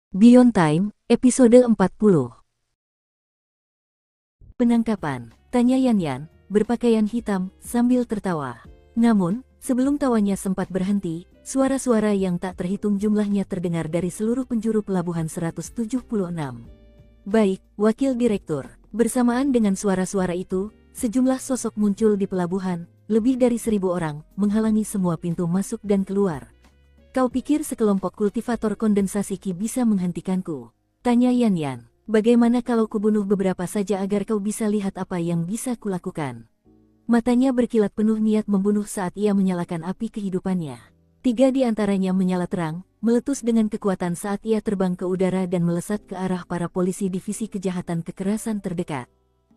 Beyond Time, episode 40. Penangkapan, tanya Yan Yan, berpakaian hitam, sambil tertawa. Namun, sebelum tawanya sempat berhenti, suara-suara yang tak terhitung jumlahnya terdengar dari seluruh penjuru pelabuhan 176. Baik, Wakil Direktur. Bersamaan dengan suara-suara itu, sejumlah sosok muncul di pelabuhan, lebih dari 1.000 orang, menghalangi semua pintu masuk dan keluar. Kau pikir sekelompok kultivator kondensasi Ki bisa menghentikanku? Tanya Yan Yan. Bagaimana kalau kubunuh beberapa saja agar kau bisa lihat apa yang bisa kulakukan? Matanya berkilat penuh niat membunuh saat ia menyalakan api kehidupannya. 3 di antaranya menyala terang, meletus dengan kekuatan saat ia terbang ke udara dan melesat ke arah para polisi divisi kejahatan kekerasan terdekat.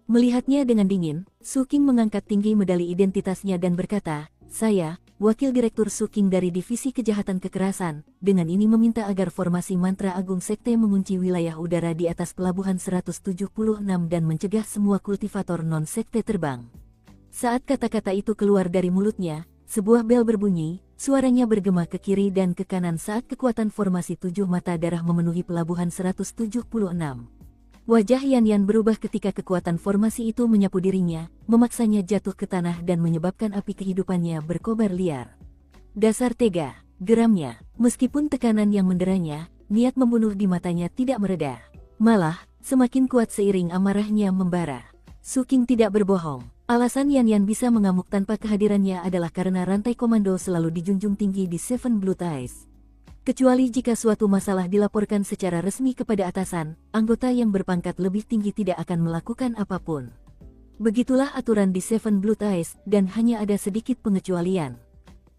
Melihatnya dengan dingin, Su King mengangkat tinggi medali identitasnya dan berkata, "Saya, Wakil Direktur Su King dari Divisi Kejahatan Kekerasan, dengan ini meminta agar formasi mantra Agung Sekte mengunci wilayah udara di atas pelabuhan 176 dan mencegah semua kultivator non-sekte terbang." Saat kata-kata itu keluar dari mulutnya, sebuah bel berbunyi, suaranya bergema ke kiri dan ke kanan saat kekuatan formasi 7 mata darah memenuhi pelabuhan 176. Wajah Yan Yan berubah ketika kekuatan formasi itu menyapu dirinya, memaksanya jatuh ke tanah dan menyebabkan api kehidupannya berkobar liar. "Dasar tega," geramnya. Meskipun tekanan yang menderanya, niat membunuh di matanya tidak mereda. Malah, semakin kuat seiring amarahnya membara. Su King tidak berbohong. Alasan Yan Yan bisa mengamuk tanpa kehadirannya adalah karena rantai komando selalu dijunjung tinggi di Seven Blue Ties. Kecuali jika suatu masalah dilaporkan secara resmi kepada atasan, anggota yang berpangkat lebih tinggi tidak akan melakukan apapun. Begitulah aturan di Seven Blue Ties, dan hanya ada sedikit pengecualian.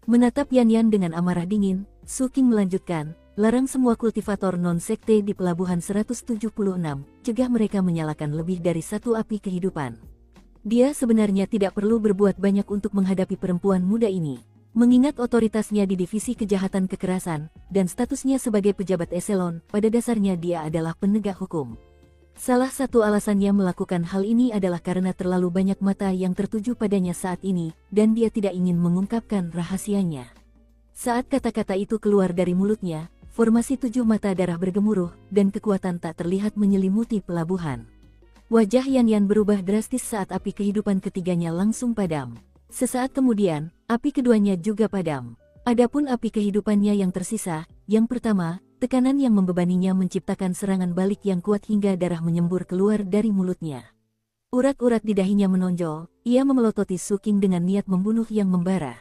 Menatap Yan Yan dengan amarah dingin, Su King melanjutkan, "Larang semua kultivator non-sekte di pelabuhan 176, cegah mereka menyalakan lebih dari satu api kehidupan." Dia sebenarnya tidak perlu berbuat banyak untuk menghadapi perempuan muda ini. Mengingat otoritasnya di Divisi Kejahatan Kekerasan, dan statusnya sebagai pejabat eselon, pada dasarnya dia adalah penegak hukum. Salah satu alasannya melakukan hal ini adalah karena terlalu banyak mata yang tertuju padanya saat ini, dan dia tidak ingin mengungkapkan rahasianya. Saat kata-kata itu keluar dari mulutnya, formasi 7 mata darah bergemuruh, dan kekuatan tak terlihat menyelimuti pelabuhan. Wajah Yan Yan berubah drastis saat api kehidupan ketiganya langsung padam. Sesaat kemudian, api keduanya juga padam. Adapun api kehidupannya yang tersisa, yang pertama, tekanan yang membebaninya menciptakan serangan balik yang kuat hingga darah menyembur keluar dari mulutnya. Urat-urat di dahinya menonjol, ia memelototi Su King dengan niat membunuh yang membara.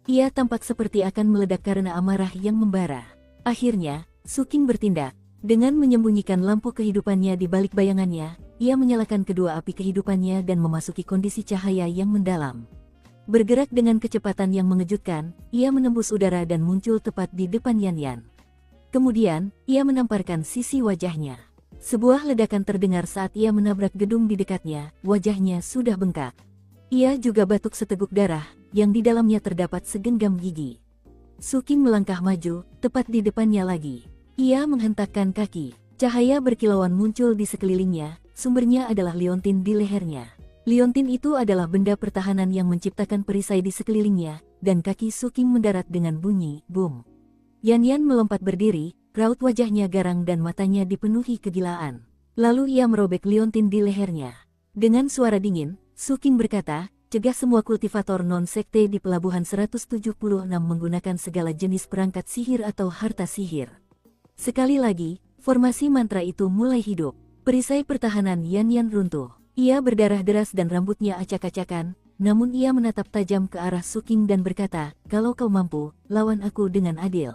Ia tampak seperti akan meledak karena amarah yang membara. Akhirnya, Su King bertindak. Dengan menyembunyikan lampu kehidupannya di balik bayangannya, ia menyalakan kedua api kehidupannya dan memasuki kondisi cahaya yang mendalam. Bergerak dengan kecepatan yang mengejutkan, ia menembus udara dan muncul tepat di depan Yan Yan. Kemudian, ia menamparkan sisi wajahnya. Sebuah ledakan terdengar saat ia menabrak gedung di dekatnya, wajahnya sudah bengkak. Ia juga batuk seteguk darah, yang di dalamnya terdapat segenggam gigi. Su King melangkah maju, tepat di depannya lagi. Ia menghentakkan kaki. Cahaya berkilauan muncul di sekelilingnya, sumbernya adalah liontin di lehernya. Liontin itu adalah benda pertahanan yang menciptakan perisai di sekelilingnya, dan kaki Su King mendarat dengan bunyi, boom. Yan Yan melompat berdiri, raut wajahnya garang dan matanya dipenuhi kegilaan. Lalu ia merobek liontin di lehernya. Dengan suara dingin, Su King berkata, "Cegah semua kultivator non-sekte di pelabuhan 176 menggunakan segala jenis perangkat sihir atau harta sihir." Sekali lagi, formasi mantra itu mulai hidup. Perisai pertahanan Yan Yan runtuh. Ia berdarah deras dan rambutnya acak-acakan, namun ia menatap tajam ke arah Su King dan berkata, "Kalau kau mampu, lawan aku dengan adil."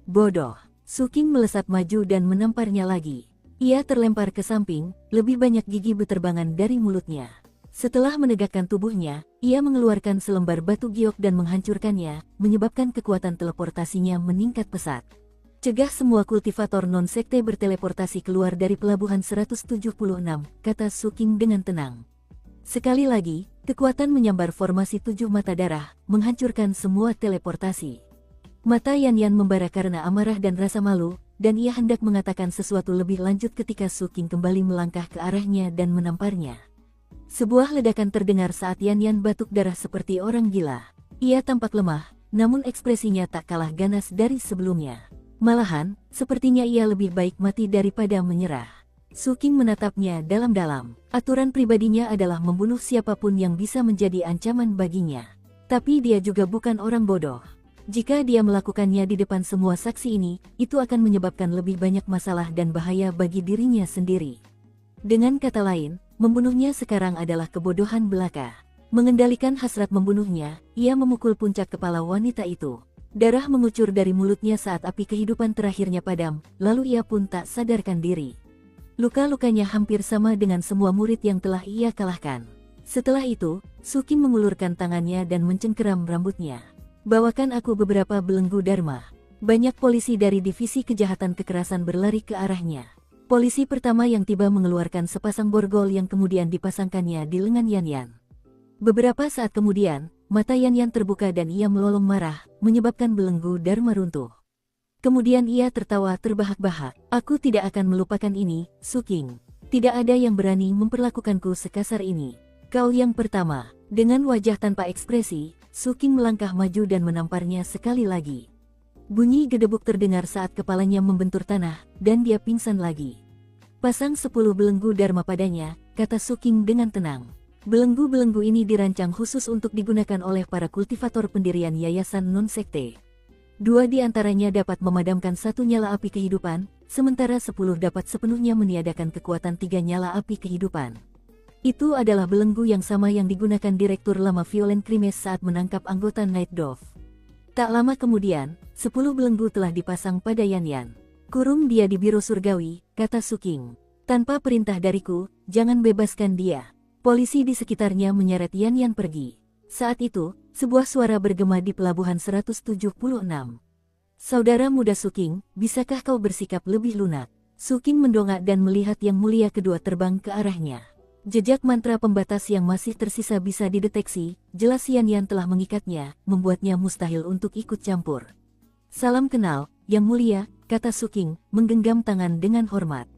"Bodoh." Su King melesat maju dan menamparnya lagi. Ia terlempar ke samping, lebih banyak gigi berterbangan dari mulutnya. Setelah menegakkan tubuhnya, ia mengeluarkan selembar batu giok dan menghancurkannya, menyebabkan kekuatan teleportasinya meningkat pesat. "Cegah semua kultivator non-sekte berteleportasi keluar dari pelabuhan 176, kata Su King dengan tenang. Sekali lagi, kekuatan menyambar formasi 7 mata darah, menghancurkan semua teleportasi. Mata Yan Yan membara karena amarah dan rasa malu, dan ia hendak mengatakan sesuatu lebih lanjut ketika Su King kembali melangkah ke arahnya dan menamparnya. Sebuah ledakan terdengar saat Yan Yan batuk darah seperti orang gila. Ia tampak lemah, namun ekspresinya tak kalah ganas dari sebelumnya. Malahan, sepertinya ia lebih baik mati daripada menyerah. Su King menatapnya dalam-dalam. Aturan pribadinya adalah membunuh siapapun yang bisa menjadi ancaman baginya. Tapi dia juga bukan orang bodoh. Jika dia melakukannya di depan semua saksi ini, itu akan menyebabkan lebih banyak masalah dan bahaya bagi dirinya sendiri. Dengan kata lain, membunuhnya sekarang adalah kebodohan belaka. Mengendalikan hasrat membunuhnya, ia memukul puncak kepala wanita itu. Darah mengucur dari mulutnya saat api kehidupan terakhirnya padam, lalu ia pun tak sadarkan diri. Luka-lukanya hampir sama dengan semua murid yang telah ia kalahkan. Setelah itu, Su King mengulurkan tangannya dan mencengkeram rambutnya. Bawakan aku beberapa belenggu Dharma. Banyak polisi dari divisi kejahatan kekerasan berlari ke arahnya. Polisi pertama yang tiba mengeluarkan sepasang borgol yang kemudian dipasangkannya di lengan Yan Yan. Beberapa saat kemudian, mata Yan Yan terbuka dan ia melolong marah, menyebabkan belenggu Dharma runtuh. Kemudian ia tertawa terbahak-bahak. Aku tidak akan melupakan ini, Su King. Tidak ada yang berani memperlakukanku sekasar ini. Kau yang pertama. Dengan wajah tanpa ekspresi, Su King melangkah maju dan menamparnya sekali lagi. Bunyi gedebuk terdengar saat kepalanya membentur tanah, dan dia pingsan lagi. Pasang 10 belenggu Dharma padanya, kata Su King dengan tenang. Belenggu-belenggu ini dirancang khusus untuk digunakan oleh para kultivator pendirian yayasan non-sekte. 2 di antaranya dapat memadamkan 1 nyala api kehidupan, sementara 10 dapat sepenuhnya meniadakan kekuatan 3 nyala api kehidupan. Itu adalah belenggu yang sama yang digunakan Direktur Lama Violent Crimes saat menangkap anggota Night Dove. Tak lama kemudian, 10 belenggu telah dipasang pada Yan Yan. Kurung dia di biro surgawi, kata Su King. Tanpa perintah dariku, jangan bebaskan dia. Polisi di sekitarnya menyeret Yan Yan pergi. Saat itu, sebuah suara bergema di pelabuhan 176. Saudara muda Su King, bisakah kau bersikap lebih lunak? Su King mendongak dan melihat Yang Mulia kedua terbang ke arahnya. Jejak mantra pembatas yang masih tersisa bisa dideteksi, jelas Yan Yan telah mengikatnya, membuatnya mustahil untuk ikut campur. Salam kenal, Yang Mulia, kata Su King, menggenggam tangan dengan hormat.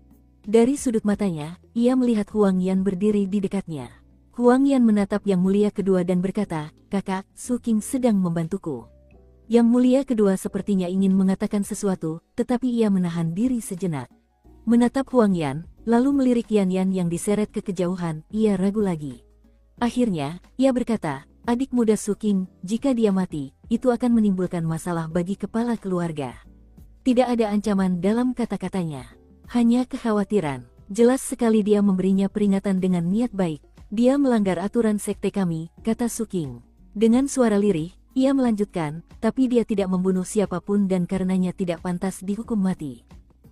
Dari sudut matanya, ia melihat Huang Yan berdiri di dekatnya. Huang Yan menatap Yang Mulia kedua dan berkata, kakak, Su King sedang membantuku. Yang Mulia kedua sepertinya ingin mengatakan sesuatu, tetapi ia menahan diri sejenak. Menatap Huang Yan, lalu melirik Yan Yan yang diseret ke kejauhan, ia ragu lagi. Akhirnya, ia berkata, adik muda Su King, jika dia mati, itu akan menimbulkan masalah bagi kepala keluarga. Tidak ada ancaman dalam kata-katanya. Hanya kekhawatiran. Jelas sekali dia memberinya peringatan dengan niat baik. Dia melanggar aturan sekte kami, kata Su King. Dengan suara lirih, ia melanjutkan, tapi dia tidak membunuh siapapun dan karenanya tidak pantas dihukum mati.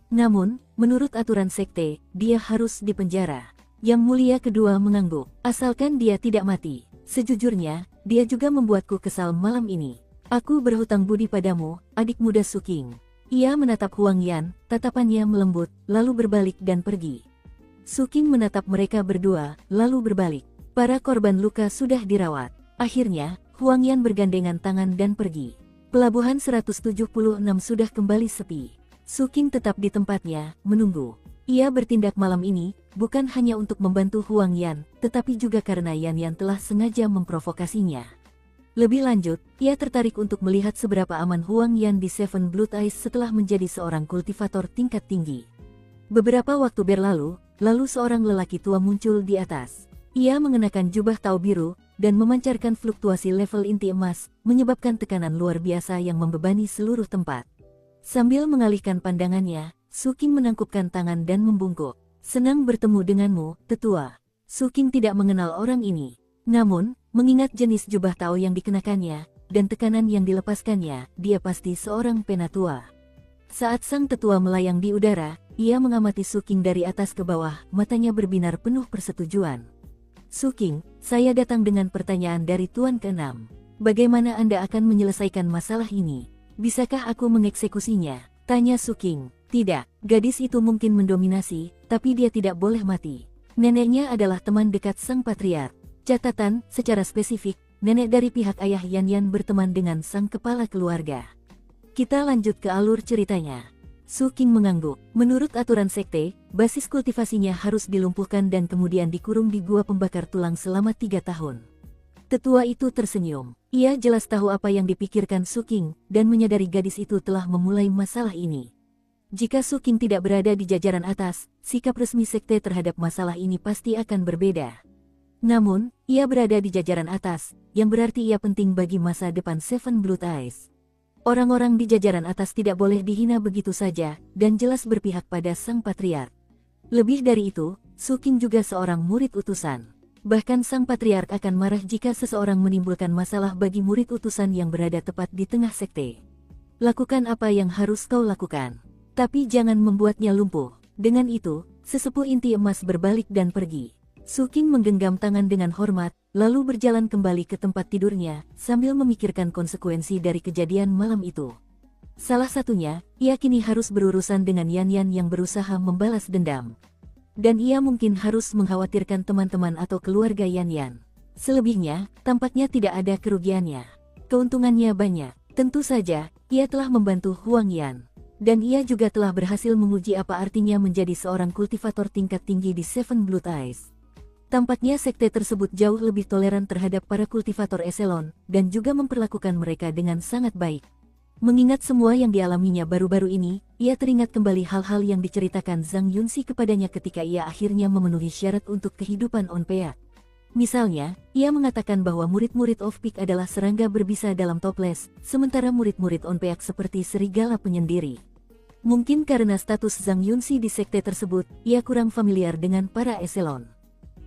Namun, menurut aturan sekte, dia harus dipenjara. Yang Mulia kedua mengangguk, asalkan dia tidak mati. Sejujurnya, dia juga membuatku kesal malam ini. Aku berhutang budi padamu, adik muda Su King. Ia menatap Huang Yan, tatapannya melembut, lalu berbalik dan pergi. Su King menatap mereka berdua, lalu berbalik. Para korban luka sudah dirawat. Akhirnya, Huang Yan bergandengan tangan dan pergi. Pelabuhan 176 sudah kembali sepi. Su King tetap di tempatnya, menunggu. Ia bertindak malam ini, bukan hanya untuk membantu Huang Yan, tetapi juga karena Yan Yan telah sengaja memprovokasinya. Lebih lanjut, ia tertarik untuk melihat seberapa aman Huang Yan di Seven Blood Eyes setelah menjadi seorang kultivator tingkat tinggi. Beberapa waktu berlalu, lalu seorang lelaki tua muncul di atas. Ia mengenakan jubah tau biru, dan memancarkan fluktuasi level inti emas, menyebabkan tekanan luar biasa yang membebani seluruh tempat. Sambil mengalihkan pandangannya, Su King menangkupkan tangan dan membungkuk. Senang bertemu denganmu, tetua. Su King tidak mengenal orang ini. Namun, mengingat jenis jubah tau yang dikenakannya, dan tekanan yang dilepaskannya, dia pasti seorang penatua. Saat sang tetua melayang di udara, ia mengamati Su King dari atas ke bawah, matanya berbinar penuh persetujuan. Su King, saya datang dengan pertanyaan dari Tuan ke-6. Bagaimana Anda akan menyelesaikan masalah ini? Bisakah aku mengeksekusinya? Tanya Su King. Tidak, gadis itu mungkin mendominasi, tapi dia tidak boleh mati. Neneknya adalah teman dekat sang patriark. Catatan, secara spesifik, nenek dari pihak ayah Yan Yan berteman dengan sang kepala keluarga. Kita lanjut ke alur ceritanya. Su King mengangguk. Menurut aturan sekte, basis kultivasinya harus dilumpuhkan dan kemudian dikurung di gua pembakar tulang selama 3 tahun. Tetua itu tersenyum. Ia jelas tahu apa yang dipikirkan Su Qing dan menyadari gadis itu telah memulai masalah ini. Jika Su Qing tidak berada di jajaran atas, sikap resmi sekte terhadap masalah ini pasti akan berbeda. Namun, ia berada di jajaran atas, yang berarti ia penting bagi masa depan Seven Blood Eyes. Orang-orang di jajaran atas tidak boleh dihina begitu saja, dan jelas berpihak pada sang patriark. Lebih dari itu, Su Qing juga seorang murid utusan. Bahkan sang patriark akan marah jika seseorang menimbulkan masalah bagi murid utusan yang berada tepat di tengah sekte. Lakukan apa yang harus kau lakukan. Tapi jangan membuatnya lumpuh. Dengan itu, sesepuh inti emas berbalik dan pergi. Su Qing menggenggam tangan dengan hormat, lalu berjalan kembali ke tempat tidurnya, sambil memikirkan konsekuensi dari kejadian malam itu. Salah satunya, ia kini harus berurusan dengan Yan Yan yang berusaha membalas dendam. Dan ia mungkin harus mengkhawatirkan teman-teman atau keluarga Yan Yan. Selebihnya, tampaknya tidak ada kerugiannya. Keuntungannya banyak. Tentu saja, ia telah membantu Huang Yan. Dan ia juga telah berhasil menguji apa artinya menjadi seorang kultivator tingkat tinggi di Seven Blood Eyes. Tampaknya sekte tersebut jauh lebih toleran terhadap para kultivator eselon, dan juga memperlakukan mereka dengan sangat baik. Mengingat semua yang dialaminya baru-baru ini, ia teringat kembali hal-hal yang diceritakan Zhang Yunxi kepadanya ketika ia akhirnya memenuhi syarat untuk kehidupan Onpeak. Misalnya, ia mengatakan bahwa murid-murid Off-Peak adalah serangga berbisa dalam toples, sementara murid-murid Onpeak seperti serigala penyendiri. Mungkin karena status Zhang Yunxi di sekte tersebut, ia kurang familiar dengan para eselon.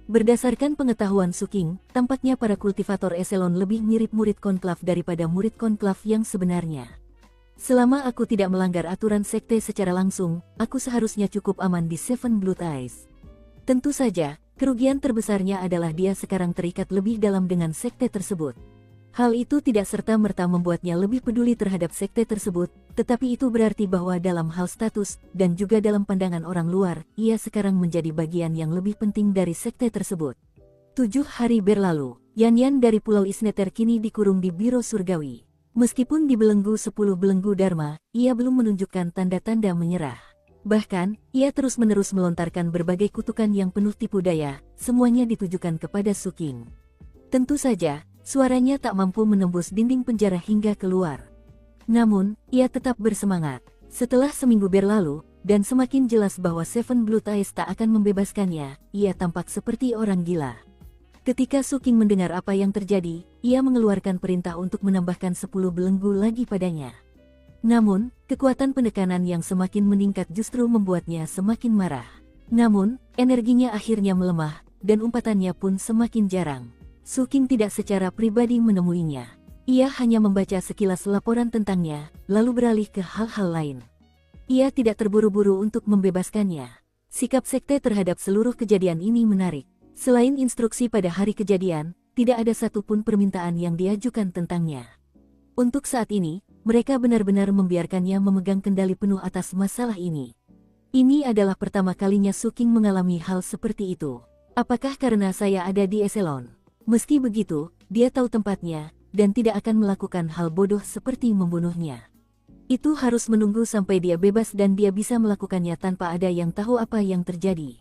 Berdasarkan pengetahuan Su Qing, tampaknya para kultivator eselon lebih mirip murid konklav daripada murid konklav yang sebenarnya. Selama aku tidak melanggar aturan sekte secara langsung, aku seharusnya cukup aman di Seven Blood Eyes. Tentu saja, kerugian terbesarnya adalah dia sekarang terikat lebih dalam dengan sekte tersebut. Hal itu tidak serta-merta membuatnya lebih peduli terhadap sekte tersebut, tetapi itu berarti bahwa dalam hal status, dan juga dalam pandangan orang luar, ia sekarang menjadi bagian yang lebih penting dari sekte tersebut. 7 hari berlalu, Yan Yan dari Pulau Isneter kini dikurung di Biro Surgawi. Meskipun dibelenggu 10 belenggu Dharma, ia belum menunjukkan tanda-tanda menyerah. Bahkan, ia terus-menerus melontarkan berbagai kutukan yang penuh tipu daya, semuanya ditujukan kepada Su Qing. Tentu saja, suaranya tak mampu menembus dinding penjara hingga keluar. Namun, ia tetap bersemangat. Setelah seminggu berlalu, dan semakin jelas bahwa Seven Blood Eyes tak akan membebaskannya, ia tampak seperti orang gila. Ketika Su Qing mendengar apa yang terjadi, ia mengeluarkan perintah untuk menambahkan 10 belenggu lagi padanya. Namun, kekuatan penekanan yang semakin meningkat justru membuatnya semakin marah. Namun, energinya akhirnya melemah, dan umpatannya pun semakin jarang. Su Qing tidak secara pribadi menemuinya. Ia hanya membaca sekilas laporan tentangnya, lalu beralih ke hal-hal lain. Ia tidak terburu-buru untuk membebaskannya. Sikap sekte terhadap seluruh kejadian ini menarik. Selain instruksi pada hari kejadian, tidak ada satupun permintaan yang diajukan tentangnya. Untuk saat ini, mereka benar-benar membiarkannya memegang kendali penuh atas masalah ini. Ini adalah pertama kalinya Su Qing mengalami hal seperti itu. Apakah karena saya ada di eselon? Meski begitu, dia tahu tempatnya, dan tidak akan melakukan hal bodoh seperti membunuhnya. Itu harus menunggu sampai dia bebas dan dia bisa melakukannya tanpa ada yang tahu apa yang terjadi.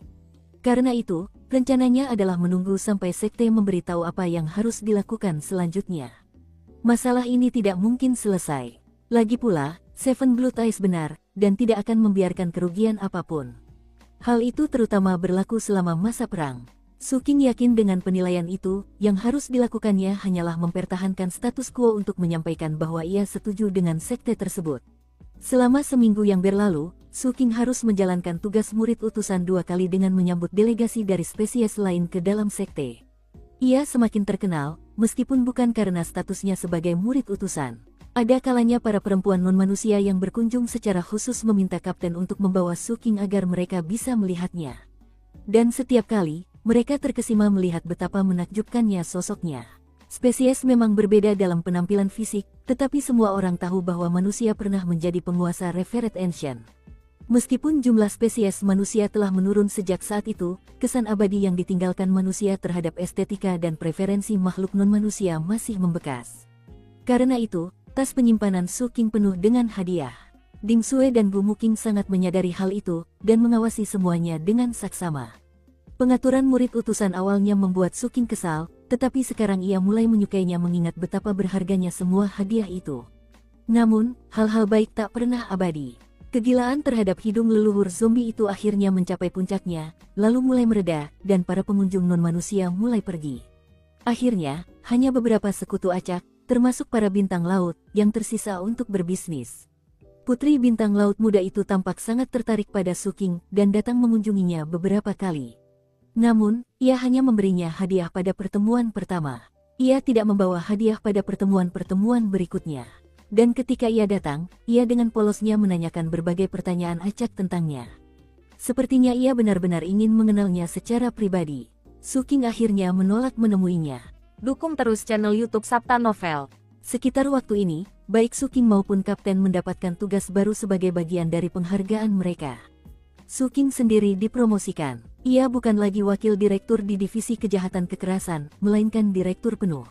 Karena itu, rencananya adalah menunggu sampai sekte memberitahu apa yang harus dilakukan selanjutnya. Masalah ini tidak mungkin selesai. Lagi pula, Seven Blood Eyes benar, dan tidak akan membiarkan kerugian apapun. Hal itu terutama berlaku selama masa perang. Su Qing yakin dengan penilaian itu, yang harus dilakukannya hanyalah mempertahankan status quo untuk menyampaikan bahwa ia setuju dengan sekte tersebut. Selama seminggu yang berlalu, Su Qing harus menjalankan tugas murid utusan 2 kali dengan menyambut delegasi dari spesies lain ke dalam sekte. Ia semakin terkenal, meskipun bukan karena statusnya sebagai murid utusan. Ada kalanya para perempuan non-manusia yang berkunjung secara khusus meminta kapten untuk membawa Su Qing agar mereka bisa melihatnya. Dan setiap kali, mereka terkesima melihat betapa menakjubkannya sosoknya. Spesies memang berbeda dalam penampilan fisik, tetapi semua orang tahu bahwa manusia pernah menjadi penguasa Revered Ancient. Meskipun jumlah spesies manusia telah menurun sejak saat itu, kesan abadi yang ditinggalkan manusia terhadap estetika dan preferensi makhluk non-manusia masih membekas. Karena itu, tas penyimpanan Su Qing penuh dengan hadiah. Ding Sue dan Bu Muking sangat menyadari hal itu, dan mengawasi semuanya dengan saksama. Pengaturan murid utusan awalnya membuat Su Qing kesal, tetapi sekarang ia mulai menyukainya mengingat betapa berharganya semua hadiah itu. Namun, hal-hal baik tak pernah abadi. Kegilaan terhadap hidung leluhur zombie itu akhirnya mencapai puncaknya, lalu mulai mereda, dan para pengunjung non-manusia mulai pergi. Akhirnya, hanya beberapa sekutu acak, termasuk para bintang laut, yang tersisa untuk berbisnis. Putri bintang laut muda itu tampak sangat tertarik pada Suking dan datang mengunjunginya beberapa kali. Namun, ia hanya memberinya hadiah pada pertemuan pertama. Ia tidak membawa hadiah pada pertemuan-pertemuan berikutnya. Dan ketika ia datang, ia dengan polosnya menanyakan berbagai pertanyaan acak tentangnya. Sepertinya ia benar-benar ingin mengenalnya secara pribadi. Suking akhirnya menolak menemuinya. Dukung terus channel YouTube Sabta Novel. Sekitar waktu ini, baik Suking maupun Kapten mendapatkan tugas baru sebagai bagian dari penghargaan mereka. Suking sendiri dipromosikan. Ia bukan lagi wakil direktur di divisi kejahatan kekerasan, melainkan direktur penuh.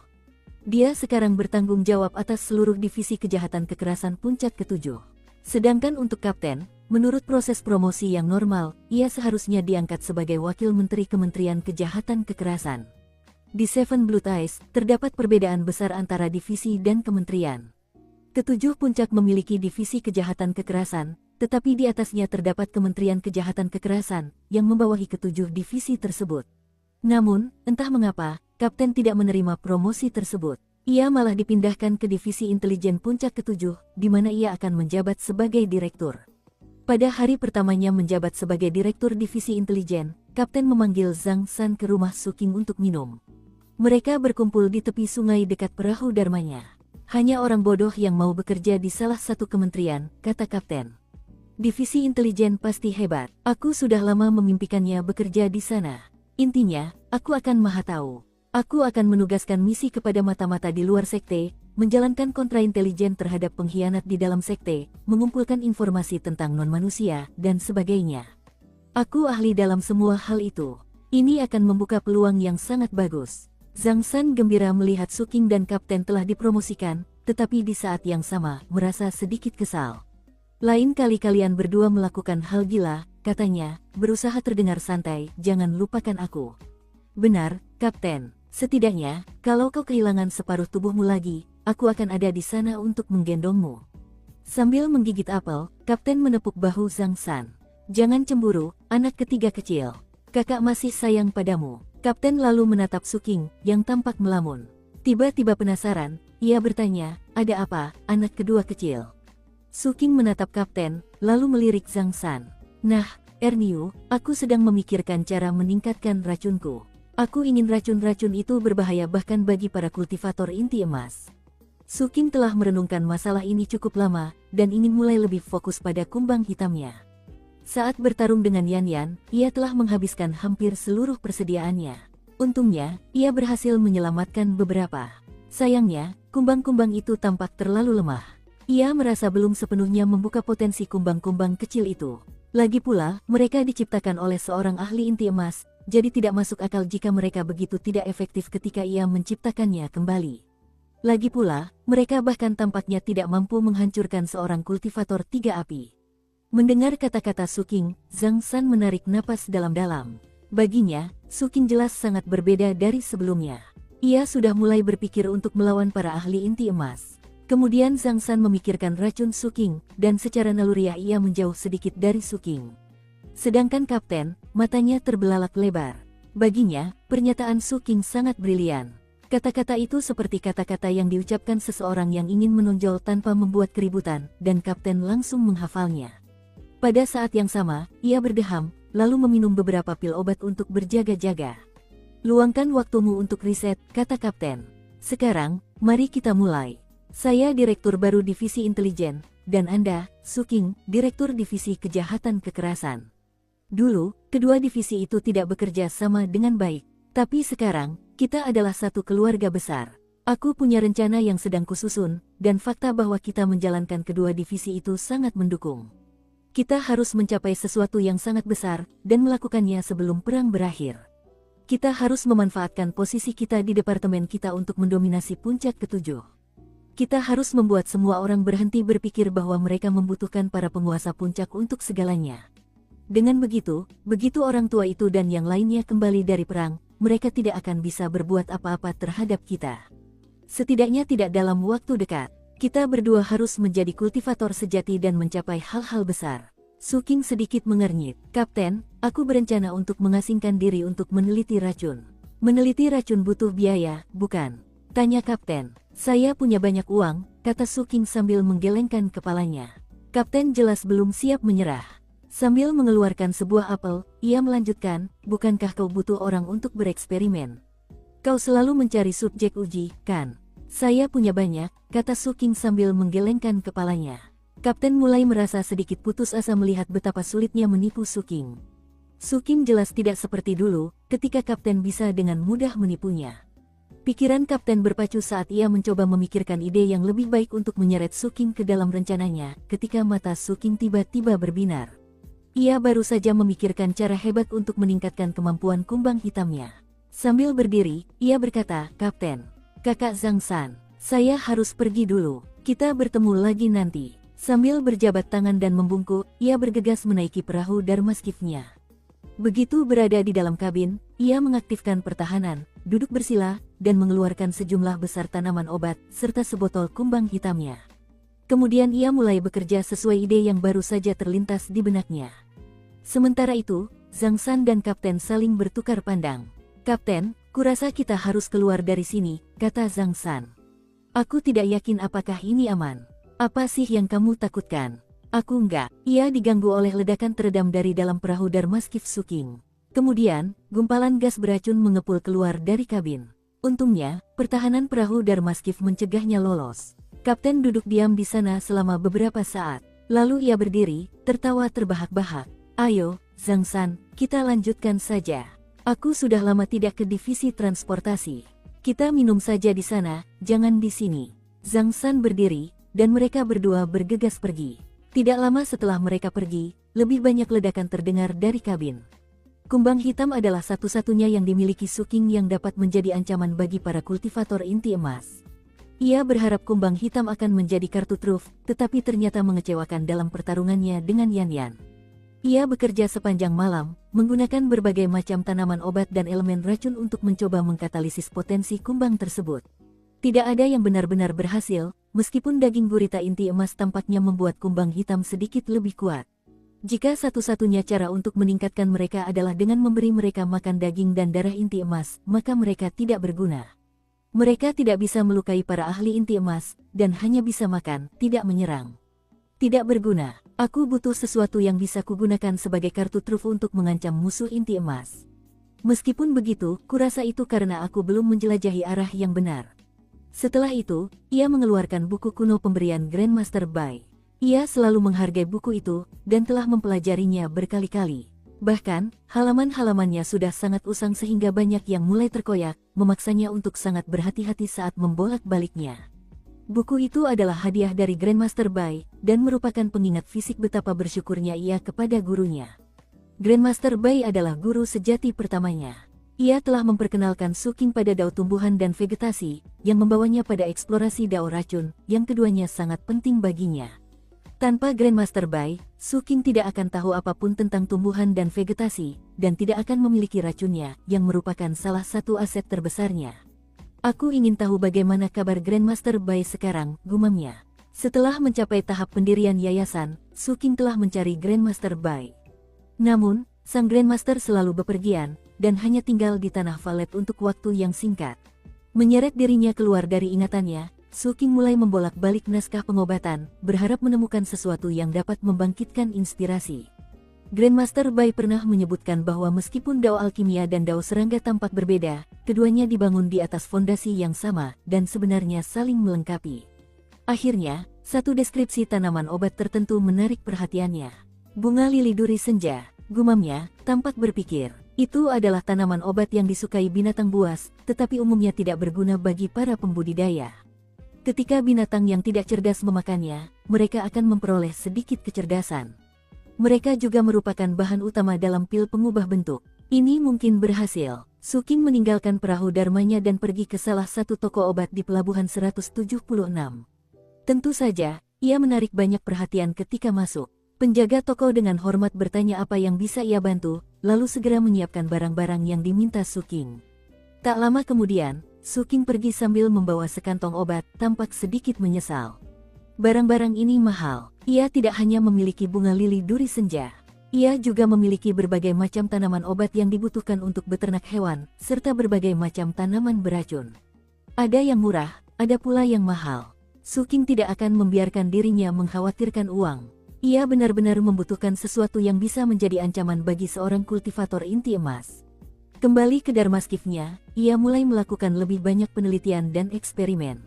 Dia sekarang bertanggung jawab atas seluruh divisi kejahatan kekerasan puncak ke-7. Sedangkan untuk Kapten, menurut proses promosi yang normal, ia seharusnya diangkat sebagai wakil menteri Kementerian Kejahatan Kekerasan. Di Seven Blood Eyes, terdapat perbedaan besar antara divisi dan kementerian. Ketujuh puncak memiliki divisi kejahatan kekerasan, tetapi di atasnya terdapat Kementerian Kejahatan Kekerasan, yang membawahi ketujuh divisi tersebut. Namun, entah mengapa, Kapten tidak menerima promosi tersebut. Ia malah dipindahkan ke divisi intelijen puncak ke-7, di mana ia akan menjabat sebagai direktur. Pada hari pertamanya menjabat sebagai direktur divisi intelijen, Kapten memanggil Zhang San ke rumah Suking untuk minum. Mereka berkumpul di tepi sungai dekat perahu Dharmanya. Hanya orang bodoh yang mau bekerja di salah satu kementerian, kata Kapten. Divisi intelijen pasti hebat. Aku sudah lama memimpikannya bekerja di sana. Intinya, aku akan maha tahu. Aku akan menugaskan misi kepada mata-mata di luar sekte, menjalankan kontraintelijen terhadap pengkhianat di dalam sekte, mengumpulkan informasi tentang non-manusia, dan sebagainya. Aku ahli dalam semua hal itu. Ini akan membuka peluang yang sangat bagus. Zhang San gembira melihat Suking dan Kapten telah dipromosikan, tetapi di saat yang sama merasa sedikit kesal. Lain kali kalian berdua melakukan hal gila, katanya, berusaha terdengar santai, jangan lupakan aku. Benar, Kapten. Setidaknya, kalau kau kehilangan separuh tubuhmu lagi, aku akan ada di sana untuk menggendongmu. Sambil menggigit apel, Kapten menepuk bahu Zhang San. Jangan cemburu, anak ketiga kecil. Kakak masih sayang padamu. Kapten lalu menatap Suking, yang tampak melamun. Tiba-tiba penasaran, ia bertanya, ada apa, anak kedua kecil? Suking menatap Kapten, lalu melirik Zhang San. Nah, Erniu, aku sedang memikirkan cara meningkatkan racunku. Aku ingin racun-racun itu berbahaya bahkan bagi para kultivator inti emas. Suking telah merenungkan masalah ini cukup lama, dan ingin mulai lebih fokus pada kumbang hitamnya. Saat bertarung dengan Yan Yan, ia telah menghabiskan hampir seluruh persediaannya. Untungnya, ia berhasil menyelamatkan beberapa. Sayangnya, kumbang-kumbang itu tampak terlalu lemah. Ia merasa belum sepenuhnya membuka potensi kumbang-kumbang kecil itu. Lagi pula, mereka diciptakan oleh seorang ahli inti emas, jadi tidak masuk akal jika mereka begitu tidak efektif ketika ia menciptakannya kembali. Lagi pula, mereka bahkan tampaknya tidak mampu menghancurkan seorang kultivator tiga api. Mendengar kata-kata Suking, Zhang San menarik napas dalam-dalam. Baginya, Suking jelas sangat berbeda dari sebelumnya. Ia sudah mulai berpikir untuk melawan para ahli inti emas. Kemudian Zhang San memikirkan racun Suking, dan secara naluriah ia menjauh sedikit dari Suking. Sedangkan Kapten, matanya terbelalak lebar. Baginya, pernyataan Suking sangat brilian. Kata-kata itu seperti kata-kata yang diucapkan seseorang yang ingin menonjol tanpa membuat keributan, dan Kapten langsung menghafalnya. Pada saat yang sama, ia berdeham, lalu meminum beberapa pil obat untuk berjaga-jaga. Luangkan waktumu untuk riset, kata Kapten. Sekarang, mari kita mulai. Saya Direktur baru Divisi Intelijen, dan Anda, Suking, Direktur Divisi Kejahatan Kekerasan. Dulu, kedua divisi itu tidak bekerja sama dengan baik. Tapi sekarang, kita adalah satu keluarga besar. Aku punya rencana yang sedang kususun, dan fakta bahwa kita menjalankan kedua divisi itu sangat mendukung. Kita harus mencapai sesuatu yang sangat besar, dan melakukannya sebelum perang berakhir. Kita harus memanfaatkan posisi kita di departemen kita untuk mendominasi puncak ke-7. Kita harus membuat semua orang berhenti berpikir bahwa mereka membutuhkan para penguasa puncak untuk segalanya. Dengan begitu, begitu orang tua itu dan yang lainnya kembali dari perang, mereka tidak akan bisa berbuat apa-apa terhadap kita. Setidaknya tidak dalam waktu dekat. Kita berdua harus menjadi kultivator sejati dan mencapai hal-hal besar. Su King sedikit mengernyit. Kapten, aku berencana untuk mengasingkan diri untuk meneliti racun. Meneliti racun butuh biaya, bukan? Tanya Kapten. Saya punya banyak uang, kata Su King sambil menggelengkan kepalanya. Kapten jelas belum siap menyerah. Sambil mengeluarkan sebuah apel, ia melanjutkan, bukankah kau butuh orang untuk bereksperimen? Kau selalu mencari subjek uji, kan? Saya punya banyak, kata Su King sambil menggelengkan kepalanya. Kapten mulai merasa sedikit putus asa melihat betapa sulitnya menipu Su King. Su King jelas tidak seperti dulu, ketika Kapten bisa dengan mudah menipunya. Pikiran Kapten berpacu saat ia mencoba memikirkan ide yang lebih baik untuk menyeret Su King ke dalam rencananya, ketika mata Su King tiba-tiba berbinar. Ia baru saja memikirkan cara hebat untuk meningkatkan kemampuan kumbang hitamnya. Sambil berdiri, ia berkata, Kapten, Kakak Zhang San, saya harus pergi dulu, kita bertemu lagi nanti. Sambil berjabat tangan dan membungkuk, ia bergegas menaiki perahu Dharmaskifnya. Begitu berada di dalam kabin, ia mengaktifkan pertahanan, duduk bersila, dan mengeluarkan sejumlah besar tanaman obat, serta sebotol kumbang hitamnya. Kemudian ia mulai bekerja sesuai ide yang baru saja terlintas di benaknya. Sementara itu, Zhang San dan Kapten saling bertukar pandang. Kapten, kurasa kita harus keluar dari sini, kata Zhang San. Aku tidak yakin apakah ini aman. Apa sih yang kamu takutkan? Aku enggak. Ia diganggu oleh ledakan teredam dari dalam perahu Dharmaskif Su King. Kemudian, gumpalan gas beracun mengepul keluar dari kabin. Untungnya, pertahanan perahu Dharmaskif mencegahnya lolos. Kapten duduk diam di sana selama beberapa saat. Lalu ia berdiri, tertawa terbahak-bahak. Ayo, Zhang San, kita lanjutkan saja. Aku sudah lama tidak ke divisi transportasi. Kita minum saja di sana, jangan di sini. Zhang San berdiri, dan mereka berdua bergegas pergi. Tidak lama setelah mereka pergi, lebih banyak ledakan terdengar dari kabin. Kumbang hitam adalah satu-satunya yang dimiliki Su King yang dapat menjadi ancaman bagi para kultivator inti emas. Ia berharap kumbang hitam akan menjadi kartu truf, tetapi ternyata mengecewakan dalam pertarungannya dengan Yan Yan. Ia bekerja sepanjang malam, menggunakan berbagai macam tanaman obat dan elemen racun untuk mencoba mengkatalisis potensi kumbang tersebut. Tidak ada yang benar-benar berhasil, meskipun daging gurita inti emas tampaknya membuat kumbang hitam sedikit lebih kuat. Jika satu-satunya cara untuk meningkatkan mereka adalah dengan memberi mereka makan daging dan darah inti emas, maka mereka tidak berguna. Mereka tidak bisa melukai para ahli inti emas, dan hanya bisa makan, tidak menyerang. Tidak berguna. Aku butuh sesuatu yang bisa kugunakan sebagai kartu truf untuk mengancam musuh inti emas. Meskipun begitu, kurasa itu karena aku belum menjelajahi arah yang benar. Setelah itu, ia mengeluarkan buku kuno pemberian Grandmaster Bai. Ia selalu menghargai buku itu, dan telah mempelajarinya berkali-kali. Bahkan, halaman-halamannya sudah sangat usang sehingga banyak yang mulai terkoyak, memaksanya untuk sangat berhati-hati saat membolak-baliknya. Buku itu adalah hadiah dari Grandmaster Bai, dan merupakan pengingat fisik betapa bersyukurnya ia kepada gurunya. Grandmaster Bai adalah guru sejati pertamanya. Ia telah memperkenalkan Su King pada dao tumbuhan dan vegetasi, yang membawanya pada eksplorasi dao racun, yang keduanya sangat penting baginya. Tanpa Grandmaster Bai, Su King tidak akan tahu apapun tentang tumbuhan dan vegetasi, dan tidak akan memiliki racunnya, yang merupakan salah satu aset terbesarnya. Aku ingin tahu bagaimana kabar Grandmaster Bai sekarang, gumamnya. Setelah mencapai tahap pendirian yayasan, Su King telah mencari Grandmaster Bai. Namun, sang Grandmaster selalu bepergian, dan hanya tinggal di tanah Valet untuk waktu yang singkat. Menyeret dirinya keluar dari ingatannya, Su King mulai membolak-balik naskah pengobatan, berharap menemukan sesuatu yang dapat membangkitkan inspirasi. Grandmaster Bai pernah menyebutkan bahwa meskipun dao alkimia dan dao serangga tampak berbeda, keduanya dibangun di atas fondasi yang sama, dan sebenarnya saling melengkapi. Akhirnya, satu deskripsi tanaman obat tertentu menarik perhatiannya. Bunga lili duri senja, gumamnya, tampak berpikir. Itu adalah tanaman obat yang disukai binatang buas, tetapi umumnya tidak berguna bagi para pembudidaya. Ketika binatang yang tidak cerdas memakannya, mereka akan memperoleh sedikit kecerdasan. Mereka juga merupakan bahan utama dalam pil pengubah bentuk. Ini mungkin berhasil. Su King meninggalkan perahu dharmanya dan pergi ke salah satu toko obat di Pelabuhan 176. Tentu saja, ia menarik banyak perhatian ketika masuk. Penjaga toko dengan hormat bertanya apa yang bisa ia bantu, lalu segera menyiapkan barang-barang yang diminta Su King. Tak lama kemudian, Suking pergi sambil membawa sekantong obat, tampak sedikit menyesal. Barang-barang ini mahal. Ia tidak hanya memiliki bunga lili duri senja. Ia juga memiliki berbagai macam tanaman obat yang dibutuhkan untuk beternak hewan, serta berbagai macam tanaman beracun. Ada yang murah, ada pula yang mahal. Suking tidak akan membiarkan dirinya mengkhawatirkan uang. Ia benar-benar membutuhkan sesuatu yang bisa menjadi ancaman bagi seorang kultivator inti emas. Kembali ke Dharmaskifnya, ia mulai melakukan lebih banyak penelitian dan eksperimen.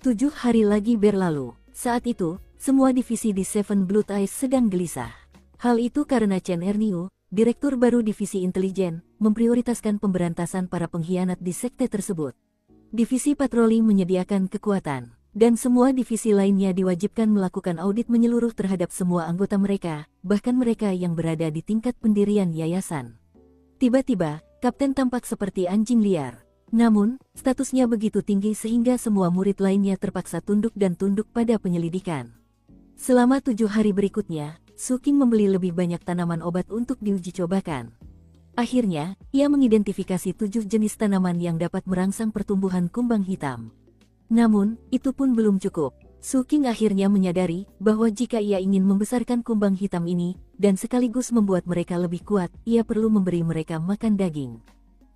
7 hari lagi berlalu. Saat itu, semua divisi di Seven Blood Eyes sedang gelisah. Hal itu karena Chen Erniu, direktur baru divisi intelijen, memprioritaskan pemberantasan para pengkhianat di sekte tersebut. Divisi patroli menyediakan kekuatan, dan semua divisi lainnya diwajibkan melakukan audit menyeluruh terhadap semua anggota mereka, bahkan mereka yang berada di tingkat pendirian yayasan. Tiba-tiba, Kapten tampak seperti anjing liar. Namun, statusnya begitu tinggi sehingga semua murid lainnya terpaksa tunduk dan tunduk pada penyelidikan. Selama 7 hari berikutnya, Suking membeli lebih banyak tanaman obat untuk diuji cobakan. Akhirnya, ia mengidentifikasi 7 jenis tanaman yang dapat merangsang pertumbuhan kumbang hitam. Namun, itu pun belum cukup. Suking akhirnya menyadari bahwa jika ia ingin membesarkan kumbang hitam ini, dan sekaligus membuat mereka lebih kuat, ia perlu memberi mereka makan daging.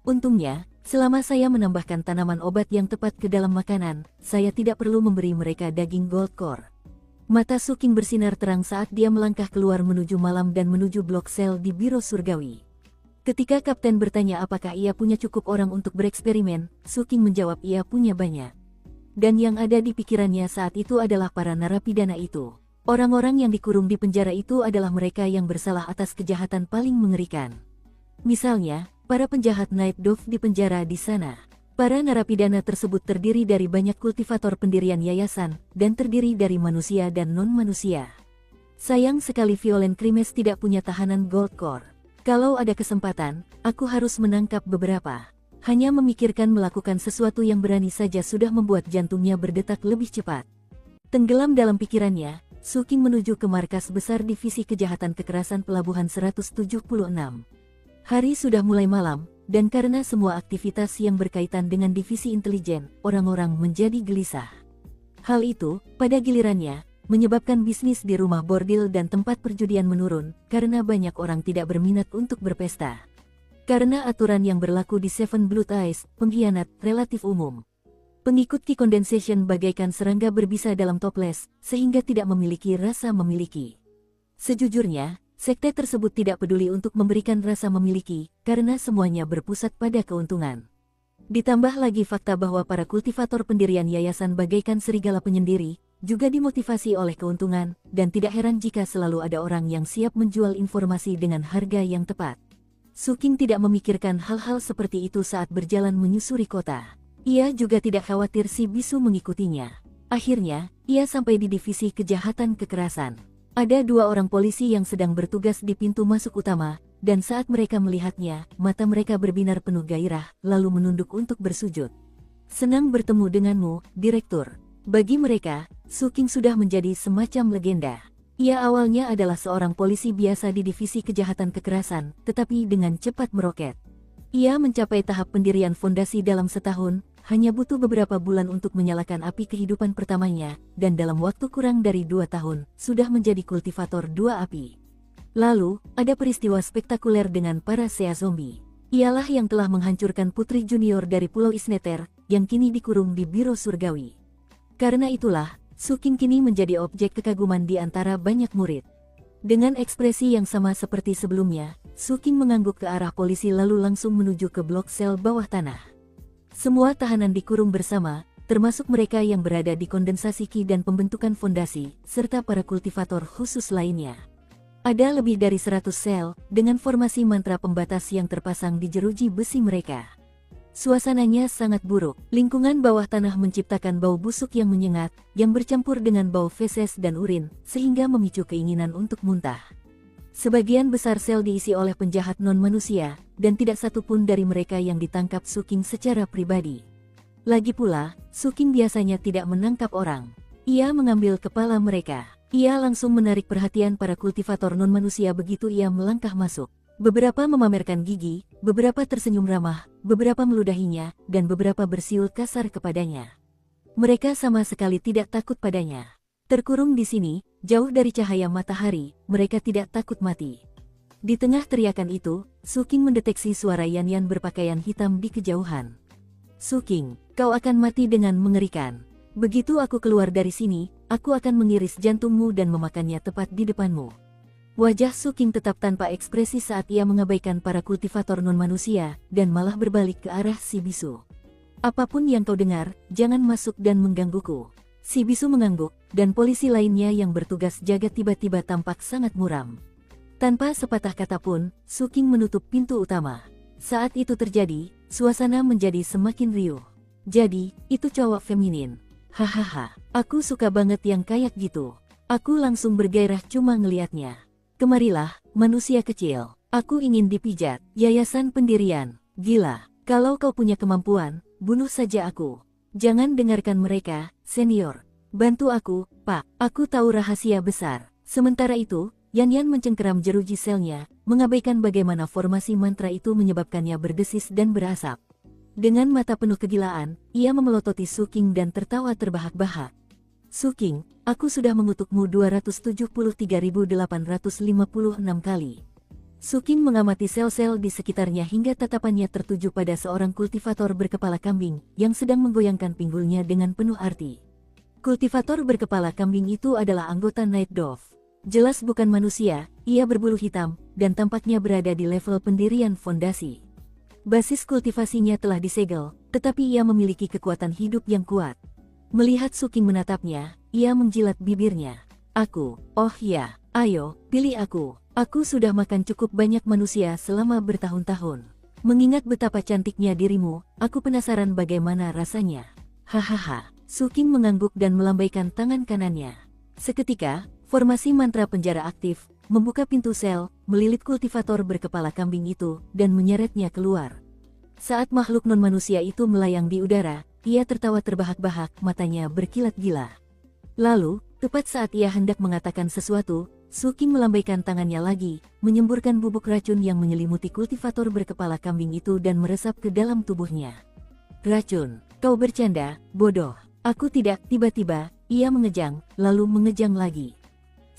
Untungnya, selama saya menambahkan tanaman obat yang tepat ke dalam makanan, saya tidak perlu memberi mereka daging gold core. Mata Suking bersinar terang saat dia melangkah keluar menuju malam dan menuju blok sel di Biro Surgawi. Ketika Kapten bertanya apakah ia punya cukup orang untuk bereksperimen, Suking menjawab ia punya banyak. Dan yang ada di pikirannya saat itu adalah para narapidana itu. Orang-orang yang dikurung di penjara itu adalah mereka yang bersalah atas kejahatan paling mengerikan. Misalnya, para penjahat Night Dove di penjara di sana. Para narapidana tersebut terdiri dari banyak kultivator pendirian yayasan, dan terdiri dari manusia dan non-manusia. Sayang sekali Violent Crimes tidak punya tahanan Gold Core. Kalau ada kesempatan, aku harus menangkap beberapa. Hanya memikirkan melakukan sesuatu yang berani saja sudah membuat jantungnya berdetak lebih cepat. Tenggelam dalam pikirannya, Suking menuju ke markas besar Divisi Kejahatan Kekerasan Pelabuhan 176. Hari sudah mulai malam, dan karena semua aktivitas yang berkaitan dengan divisi intelijen, orang-orang menjadi gelisah. Hal itu, pada gilirannya, menyebabkan bisnis di rumah bordil dan tempat perjudian menurun, karena banyak orang tidak berminat untuk berpesta. Karena aturan yang berlaku di Seven Blood Eyes, pengkhianat relatif umum. Pengikut Key Condensation bagaikan serangga berbisa dalam toples, sehingga tidak memiliki rasa memiliki. Sejujurnya, sekte tersebut tidak peduli untuk memberikan rasa memiliki, karena semuanya berpusat pada keuntungan. Ditambah lagi fakta bahwa para kultivator pendirian yayasan bagaikan serigala penyendiri, juga dimotivasi oleh keuntungan, dan tidak heran jika selalu ada orang yang siap menjual informasi dengan harga yang tepat. Suking tidak memikirkan hal-hal seperti itu saat berjalan menyusuri kota. Ia juga tidak khawatir si bisu mengikutinya. Akhirnya, ia sampai di divisi kejahatan kekerasan. Ada 2 orang polisi yang sedang bertugas di pintu masuk utama, dan saat mereka melihatnya, mata mereka berbinar penuh gairah, lalu menunduk untuk bersujud. Senang bertemu denganmu, Direktur. Bagi mereka, Suking sudah menjadi semacam legenda. Ia awalnya adalah seorang polisi biasa di divisi kejahatan kekerasan, tetapi dengan cepat meroket. Ia mencapai tahap pendirian fondasi dalam setahun, hanya butuh beberapa bulan untuk menyalakan api kehidupan pertamanya, dan dalam waktu kurang dari 2 tahun, sudah menjadi kultivator 2 api. Lalu, ada peristiwa spektakuler dengan para Sea Zombie. Ialah yang telah menghancurkan putri junior dari Pulau Isneter, yang kini dikurung di Biro Surgawi. Karena itulah, Suking kini menjadi objek kekaguman di antara banyak murid. Dengan ekspresi yang sama seperti sebelumnya, Suking mengangguk ke arah polisi lalu langsung menuju ke blok sel bawah tanah. Semua tahanan dikurung bersama, termasuk mereka yang berada di kondensasi ki dan pembentukan fondasi, serta para kultivator khusus lainnya. Ada lebih dari 100 sel, dengan formasi mantra pembatas yang terpasang di jeruji besi mereka. Suasananya sangat buruk, lingkungan bawah tanah menciptakan bau busuk yang menyengat, yang bercampur dengan bau feses dan urin, sehingga memicu keinginan untuk muntah. Sebagian besar sel diisi oleh penjahat non-manusia, dan tidak satu pun dari mereka yang ditangkap Suking secara pribadi. Lagi pula, Suking biasanya tidak menangkap orang. Ia mengambil kepala mereka. Ia langsung menarik perhatian para kultivator non-manusia begitu ia melangkah masuk. Beberapa memamerkan gigi, beberapa tersenyum ramah, beberapa meludahinya, dan beberapa bersiul kasar kepadanya. Mereka sama sekali tidak takut padanya. Terkurung di sini, jauh dari cahaya matahari, mereka tidak takut mati. Di tengah teriakan itu, Su King mendeteksi suara Yan Yan berpakaian hitam di kejauhan. Su King, kau akan mati dengan mengerikan. Begitu aku keluar dari sini, aku akan mengiris jantungmu dan memakannya tepat di depanmu. Wajah Su King tetap tanpa ekspresi saat ia mengabaikan para kultivator non-manusia, dan malah berbalik ke arah si bisu. Apapun yang kau dengar, jangan masuk dan menggangguku. Si bisu mengangguk, dan polisi lainnya yang bertugas jaga tiba-tiba tampak sangat muram. Tanpa sepatah kata pun, Su King menutup pintu utama. Saat itu terjadi, suasana menjadi semakin riuh. Jadi, itu cowok feminin. Hahaha, aku suka banget yang kayak gitu. Aku langsung bergairah cuma ngeliatnya. Kemarilah, manusia kecil. Aku ingin dipijat. Yayasan pendirian. Gila, kalau kau punya kemampuan, bunuh saja aku. Jangan dengarkan mereka, senior. Bantu aku, Pak. Aku tahu rahasia besar. Sementara itu, Yan Yan mencengkeram jeruji selnya, mengabaikan bagaimana formasi mantra itu menyebabkannya berdesis dan berasap. Dengan mata penuh kegilaan, ia memelototi Su King dan tertawa terbahak-bahak. Su King, aku sudah mengutukmu 273.856 kali. Su King mengamati sel-sel di sekitarnya hingga tatapannya tertuju pada seorang kultivator berkepala kambing yang sedang menggoyangkan pinggulnya dengan penuh arti. Kultivator berkepala kambing itu adalah anggota Night Dove. Jelas bukan manusia, ia berbulu hitam, dan tampaknya berada di level pendirian fondasi. Basis kultivasinya telah disegel, tetapi ia memiliki kekuatan hidup yang kuat. Melihat Su King menatapnya, ia menjilat bibirnya. Aku, oh ya, ayo, pilih aku. Aku sudah makan cukup banyak manusia selama bertahun-tahun. Mengingat betapa cantiknya dirimu, aku penasaran bagaimana rasanya. Hahaha, Su King mengangguk dan melambaikan tangan kanannya. Seketika, formasi mantra penjara aktif, membuka pintu sel, melilit kultivator berkepala kambing itu, dan menyeretnya keluar. Saat makhluk non-manusia itu melayang di udara, ia tertawa terbahak-bahak, matanya berkilat gila. Lalu, tepat saat ia hendak mengatakan sesuatu, Su King melambaikan tangannya lagi, menyemburkan bubuk racun yang menyelimuti kultivator berkepala kambing itu dan meresap ke dalam tubuhnya. Racun, kau bercanda, bodoh. Aku tidak. Tiba-tiba, ia mengejang, lalu mengejang lagi.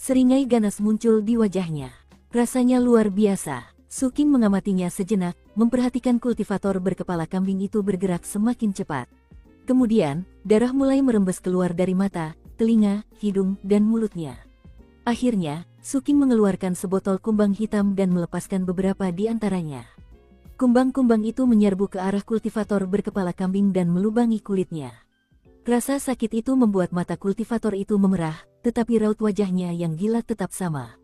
Seringai ganas muncul di wajahnya. Rasanya luar biasa. Su King mengamatinya sejenak, memperhatikan kultivator berkepala kambing itu bergerak semakin cepat. Kemudian, darah mulai merembes keluar dari mata, telinga, hidung, dan mulutnya. Akhirnya, Su King mengeluarkan sebotol kumbang hitam dan melepaskan beberapa di antaranya. Kumbang-kumbang itu menyerbu ke arah kultivator berkepala kambing dan melubangi kulitnya. Rasa sakit itu membuat mata kultivator itu memerah, tetapi raut wajahnya yang gila tetap sama.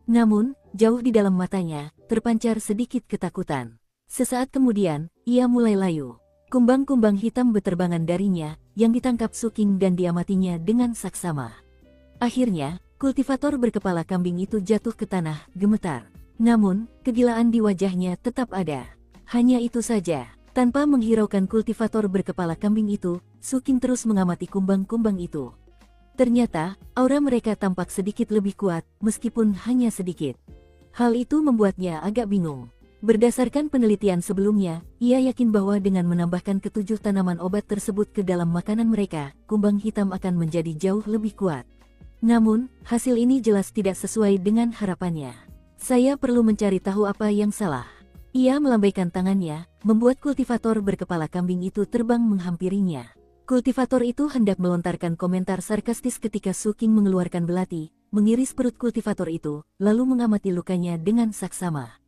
Namun, jauh di dalam matanya, terpancar sedikit ketakutan. Sesaat kemudian, ia mulai layu. Kumbang-kumbang hitam beterbangan darinya, yang ditangkap Su King dan diamatinya dengan saksama. Akhirnya, kultivator berkepala kambing itu jatuh ke tanah, gemetar. Namun, kegilaan di wajahnya tetap ada. Hanya itu saja. Tanpa menghiraukan kultivator berkepala kambing itu, Su King terus mengamati kumbang-kumbang itu. Ternyata, aura mereka tampak sedikit lebih kuat, meskipun hanya sedikit. Hal itu membuatnya agak bingung. Berdasarkan penelitian sebelumnya, ia yakin bahwa dengan menambahkan ketujuh tanaman obat tersebut ke dalam makanan mereka, kumbang hitam akan menjadi jauh lebih kuat. Namun, hasil ini jelas tidak sesuai dengan harapannya. Saya perlu mencari tahu apa yang salah. Ia melambaikan tangannya, membuat kultivator berkepala kambing itu terbang menghampirinya. Kultivator itu hendak melontarkan komentar sarkastis ketika Su King mengeluarkan belati, mengiris perut kultivator itu, lalu mengamati lukanya dengan saksama.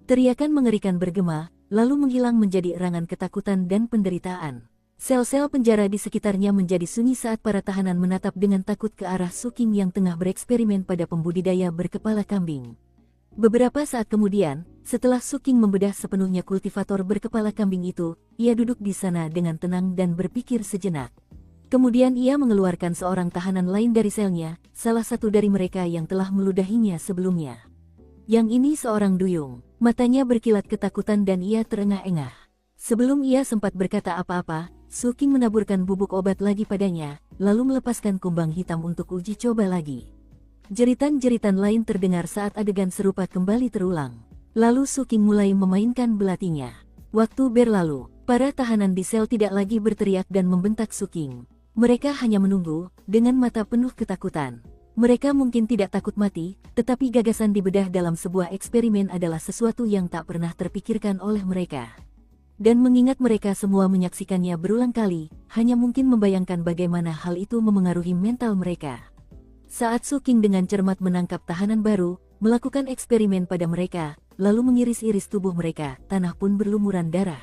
Teriakan mengerikan bergema, lalu menghilang menjadi erangan ketakutan dan penderitaan. Sel-sel penjara di sekitarnya menjadi sunyi saat para tahanan menatap dengan takut ke arah Su King yang tengah bereksperimen pada pembudidaya berkepala kambing. Beberapa saat kemudian, setelah Su King membedah sepenuhnya kultivator berkepala kambing itu, ia duduk di sana dengan tenang dan berpikir sejenak. Kemudian ia mengeluarkan seorang tahanan lain dari selnya, salah satu dari mereka yang telah meludahinya sebelumnya. Yang ini seorang duyung, matanya berkilat ketakutan dan ia terengah-engah. Sebelum ia sempat berkata apa-apa, Su King menaburkan bubuk obat lagi padanya, lalu melepaskan kumbang hitam untuk uji coba lagi. Jeritan-jeritan lain terdengar saat adegan serupa kembali terulang. Lalu Suking mulai memainkan belatinya. Waktu berlalu, para tahanan di sel tidak lagi berteriak dan membentak Suking. Mereka hanya menunggu, dengan mata penuh ketakutan. Mereka mungkin tidak takut mati, tetapi gagasan di bedah dalam sebuah eksperimen adalah sesuatu yang tak pernah terpikirkan oleh mereka. Dan mengingat mereka semua menyaksikannya berulang kali, hanya mungkin membayangkan bagaimana hal itu memengaruhi mental mereka. Saat Suking dengan cermat menangkap tahanan baru, melakukan eksperimen pada mereka, lalu mengiris-iris tubuh mereka, tanah pun berlumuran darah.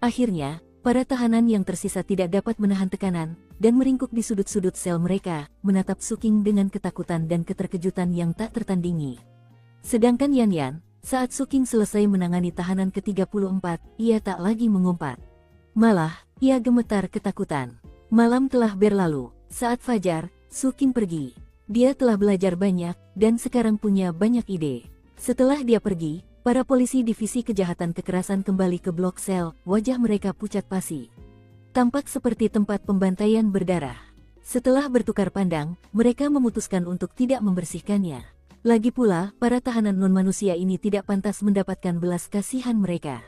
Akhirnya, para tahanan yang tersisa tidak dapat menahan tekanan, dan meringkuk di sudut-sudut sel mereka, menatap Suking dengan ketakutan dan keterkejutan yang tak tertandingi. Sedangkan Yan Yan, saat Suking selesai menangani tahanan ke-34, ia tak lagi mengumpat. Malah, ia gemetar ketakutan. Malam telah berlalu. Saat fajar, Suking pergi. Dia telah belajar banyak, dan sekarang punya banyak ide. Setelah dia pergi, para polisi divisi kejahatan kekerasan kembali ke blok sel, wajah mereka pucat pasi. Tampak seperti tempat pembantaian berdarah. Setelah bertukar pandang, mereka memutuskan untuk tidak membersihkannya. Lagi pula, para tahanan non-manusia ini tidak pantas mendapatkan belas kasihan mereka.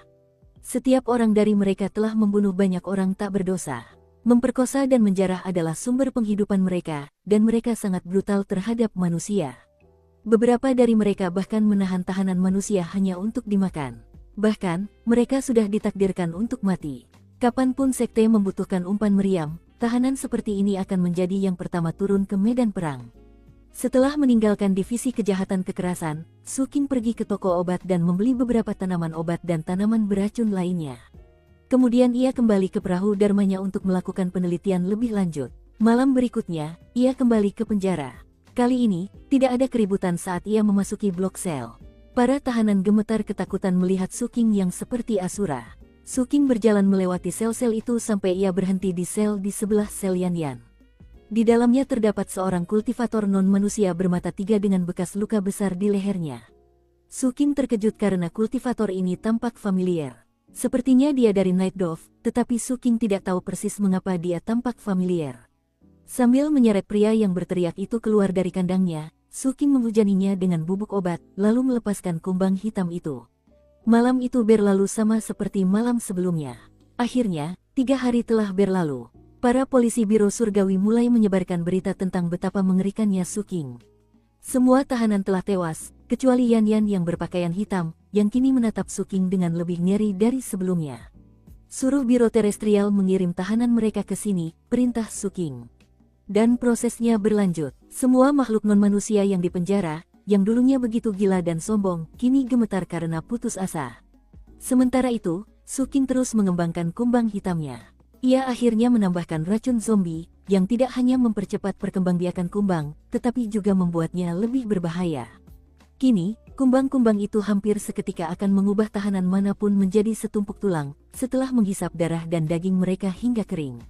Setiap orang dari mereka telah membunuh banyak orang tak berdosa. Memperkosa dan menjarah adalah sumber penghidupan mereka, dan mereka sangat brutal terhadap manusia. Beberapa dari mereka bahkan menahan tahanan manusia hanya untuk dimakan. Bahkan, mereka sudah ditakdirkan untuk mati. Kapanpun sekte membutuhkan umpan meriam, tahanan seperti ini akan menjadi yang pertama turun ke medan perang. Setelah meninggalkan divisi kejahatan kekerasan, Suking pergi ke toko obat dan membeli beberapa tanaman obat dan tanaman beracun lainnya. Kemudian ia kembali ke perahu dharmanya untuk melakukan penelitian lebih lanjut. Malam berikutnya, ia kembali ke penjara. Kali ini, tidak ada keributan saat ia memasuki blok sel. Para tahanan gemetar ketakutan melihat Suking yang seperti asura. Suking berjalan melewati sel-sel itu sampai ia berhenti di sel di sebelah sel Yan Yan. Di dalamnya terdapat seorang kultivator non-manusia bermata tiga dengan bekas luka besar di lehernya. Suking terkejut karena kultivator ini tampak familiar. Sepertinya dia dari Night Dove, tetapi Suking tidak tahu persis mengapa dia tampak familiar. Sambil menyeret pria yang berteriak itu keluar dari kandangnya, Suking menghujaninya dengan bubuk obat, lalu melepaskan kumbang hitam itu. Malam itu berlalu sama seperti malam sebelumnya. Akhirnya, 3 hari telah berlalu. Para polisi Biro Surgawi mulai menyebarkan berita tentang betapa mengerikannya Suking. Semua tahanan telah tewas, kecuali Yan Yan yang berpakaian hitam, yang kini menatap Suking dengan lebih ngeri dari sebelumnya. Suruh Biro Terestrial mengirim tahanan mereka ke sini, perintah Suking. Dan prosesnya berlanjut. Semua makhluk non-manusia yang dipenjara, yang dulunya begitu gila dan sombong, kini gemetar karena putus asa. Sementara itu, Suking terus mengembangkan kumbang hitamnya. Ia akhirnya menambahkan racun zombie, yang tidak hanya mempercepat perkembangbiakan kumbang, tetapi juga membuatnya lebih berbahaya. Kini, kumbang-kumbang itu hampir seketika akan mengubah tahanan manapun menjadi setumpuk tulang, setelah menghisap darah dan daging mereka hingga kering.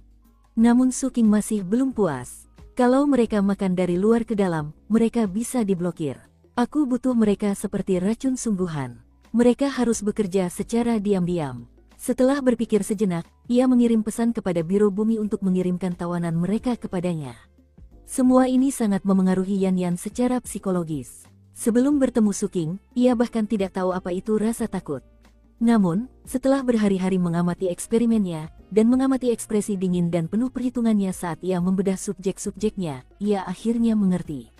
Namun Suking masih belum puas. Kalau mereka makan dari luar ke dalam, mereka bisa diblokir. Aku butuh mereka seperti racun sungguhan. Mereka harus bekerja secara diam-diam. Setelah berpikir sejenak, ia mengirim pesan kepada Biro Bumi untuk mengirimkan tawanan mereka kepadanya. Semua ini sangat memengaruhi Yan Yan secara psikologis. Sebelum bertemu Suking, ia bahkan tidak tahu apa itu rasa takut. Namun, setelah berhari-hari mengamati eksperimennya, dan mengamati ekspresi dingin dan penuh perhitungannya saat ia membedah subjek-subjeknya, ia akhirnya mengerti.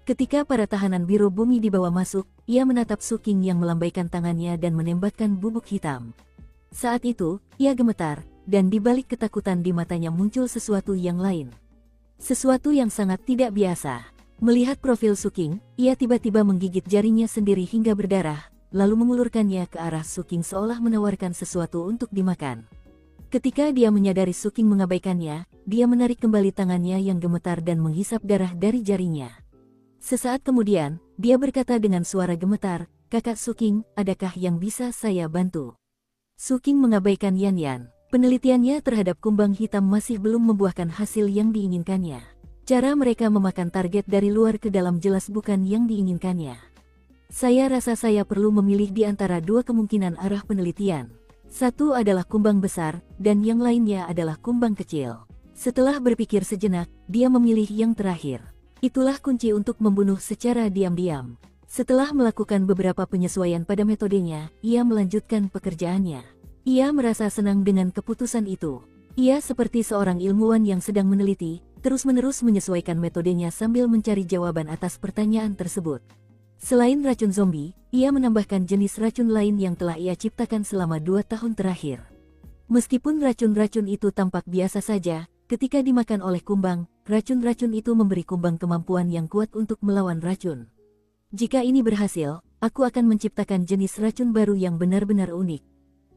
Ketika para tahanan Biro Bumi dibawa masuk, ia menatap Suking yang melambaikan tangannya dan menembakkan bubuk hitam. Saat itu, ia gemetar, dan di balik ketakutan di matanya muncul sesuatu yang lain. Sesuatu yang sangat tidak biasa. Melihat profil Suking, ia tiba-tiba menggigit jarinya sendiri hingga berdarah, lalu mengulurkannya ke arah Suking seolah menawarkan sesuatu untuk dimakan. Ketika dia menyadari Suking mengabaikannya, dia menarik kembali tangannya yang gemetar dan menghisap darah dari jarinya. Sesaat kemudian, dia berkata dengan suara gemetar, "Kakak Suking, adakah yang bisa saya bantu?" Suking mengabaikan Yan Yan. Penelitiannya terhadap kumbang hitam masih belum membuahkan hasil yang diinginkannya. Cara mereka memakan target dari luar ke dalam jelas bukan yang diinginkannya. Saya rasa saya perlu memilih di antara dua kemungkinan arah penelitian. Satu adalah kumbang besar, dan yang lainnya adalah kumbang kecil. Setelah berpikir sejenak, dia memilih yang terakhir. Itulah kunci untuk membunuh secara diam-diam. Setelah melakukan beberapa penyesuaian pada metodenya, ia melanjutkan pekerjaannya. Ia merasa senang dengan keputusan itu. Ia seperti seorang ilmuwan yang sedang meneliti, terus-menerus menyesuaikan metodenya sambil mencari jawaban atas pertanyaan tersebut. Selain racun zombie, ia menambahkan jenis racun lain yang telah ia ciptakan selama 2 tahun terakhir. Meskipun racun-racun itu tampak biasa saja, ketika dimakan oleh kumbang, racun-racun itu memberi kumbang kemampuan yang kuat untuk melawan racun. Jika ini berhasil, aku akan menciptakan jenis racun baru yang benar-benar unik.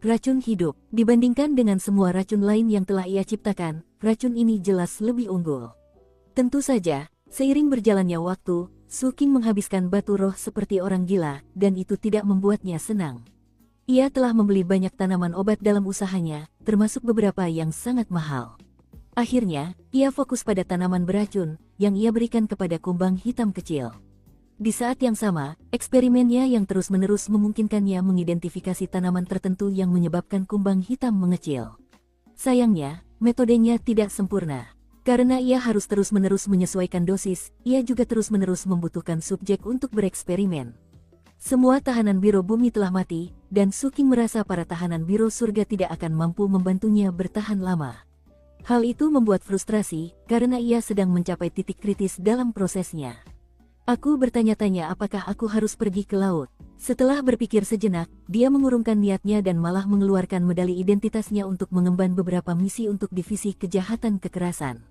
Racun hidup, dibandingkan dengan semua racun lain yang telah ia ciptakan, racun ini jelas lebih unggul. Tentu saja, seiring berjalannya waktu, Su King menghabiskan batu roh seperti orang gila, dan itu tidak membuatnya senang. Ia telah membeli banyak tanaman obat dalam usahanya, termasuk beberapa yang sangat mahal. Akhirnya, ia fokus pada tanaman beracun, yang ia berikan kepada kumbang hitam kecil. Di saat yang sama, eksperimennya yang terus-menerus memungkinkannya mengidentifikasi tanaman tertentu yang menyebabkan kumbang hitam mengecil. Sayangnya, metodenya tidak sempurna. Karena ia harus terus-menerus menyesuaikan dosis, ia juga terus-menerus membutuhkan subjek untuk bereksperimen. Semua tahanan biro bumi telah mati, dan Su King merasa para tahanan biro surga tidak akan mampu membantunya bertahan lama. Hal itu membuat frustrasi, karena ia sedang mencapai titik kritis dalam prosesnya. Aku bertanya-tanya apakah aku harus pergi ke laut. Setelah berpikir sejenak, dia mengurungkan niatnya dan malah mengeluarkan medali identitasnya untuk mengemban beberapa misi untuk divisi kejahatan kekerasan.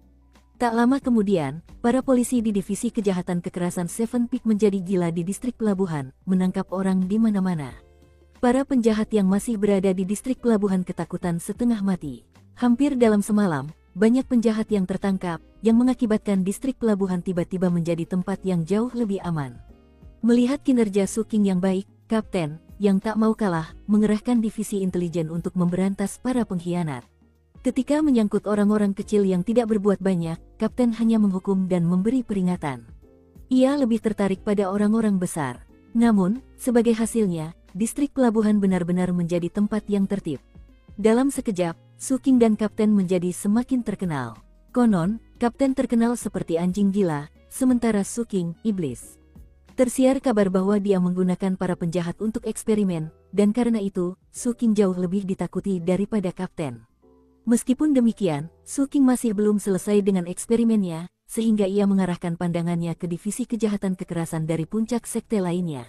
Tak lama kemudian, para polisi di divisi kejahatan kekerasan Seven Peak menjadi gila di distrik pelabuhan, menangkap orang di mana-mana. Para penjahat yang masih berada di distrik pelabuhan ketakutan setengah mati. Hampir dalam semalam, banyak penjahat yang tertangkap, yang mengakibatkan distrik pelabuhan tiba-tiba menjadi tempat yang jauh lebih aman. Melihat kinerja Su King yang baik, Kapten, yang tak mau kalah, mengerahkan divisi intelijen untuk memberantas para pengkhianat. Ketika menyangkut orang-orang kecil yang tidak berbuat banyak, Kapten hanya menghukum dan memberi peringatan. Ia lebih tertarik pada orang-orang besar. Namun, sebagai hasilnya, distrik pelabuhan benar-benar menjadi tempat yang tertib. Dalam sekejap, Su King dan Kapten menjadi semakin terkenal. Konon, Kapten terkenal seperti anjing gila, sementara Su King, iblis. Tersiar kabar bahwa dia menggunakan para penjahat untuk eksperimen, dan karena itu, Su King jauh lebih ditakuti daripada Kapten. Meskipun demikian, Su King masih belum selesai dengan eksperimennya, sehingga ia mengarahkan pandangannya ke divisi kejahatan kekerasan dari puncak sekte lainnya.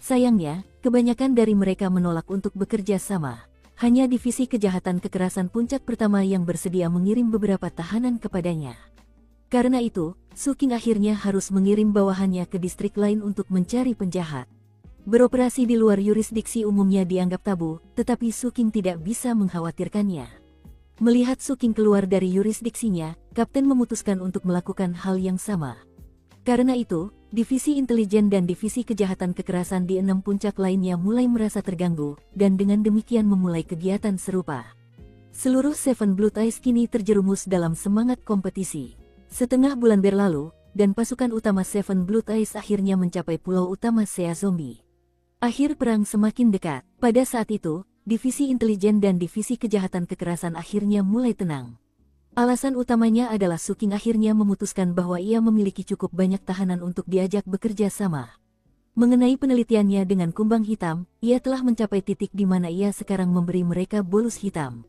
Sayangnya, kebanyakan dari mereka menolak untuk bekerja sama. Hanya divisi kejahatan kekerasan puncak pertama yang bersedia mengirim beberapa tahanan kepadanya. Karena itu, Su King akhirnya harus mengirim bawahannya ke distrik lain untuk mencari penjahat. Beroperasi di luar yurisdiksi umumnya dianggap tabu, tetapi Su King tidak bisa mengkhawatirkannya. Melihat Su King keluar dari yurisdiksinya, Kapten memutuskan untuk melakukan hal yang sama. Karena itu, divisi intelijen dan divisi kejahatan kekerasan di 6 puncak lainnya mulai merasa terganggu, dan dengan demikian memulai kegiatan serupa. Seluruh Seven Blood Eyes kini terjerumus dalam semangat kompetisi. Setengah bulan berlalu, dan pasukan utama Seven Blood Eyes akhirnya mencapai pulau utama Sea Zombie. Akhir perang semakin dekat. Pada saat itu, divisi intelijen dan divisi kejahatan kekerasan akhirnya mulai tenang. Alasan utamanya adalah Su King akhirnya memutuskan bahwa ia memiliki cukup banyak tahanan untuk diajak bekerja sama. Mengenai penelitiannya dengan kumbang hitam, ia telah mencapai titik di mana ia sekarang memberi mereka bolus hitam.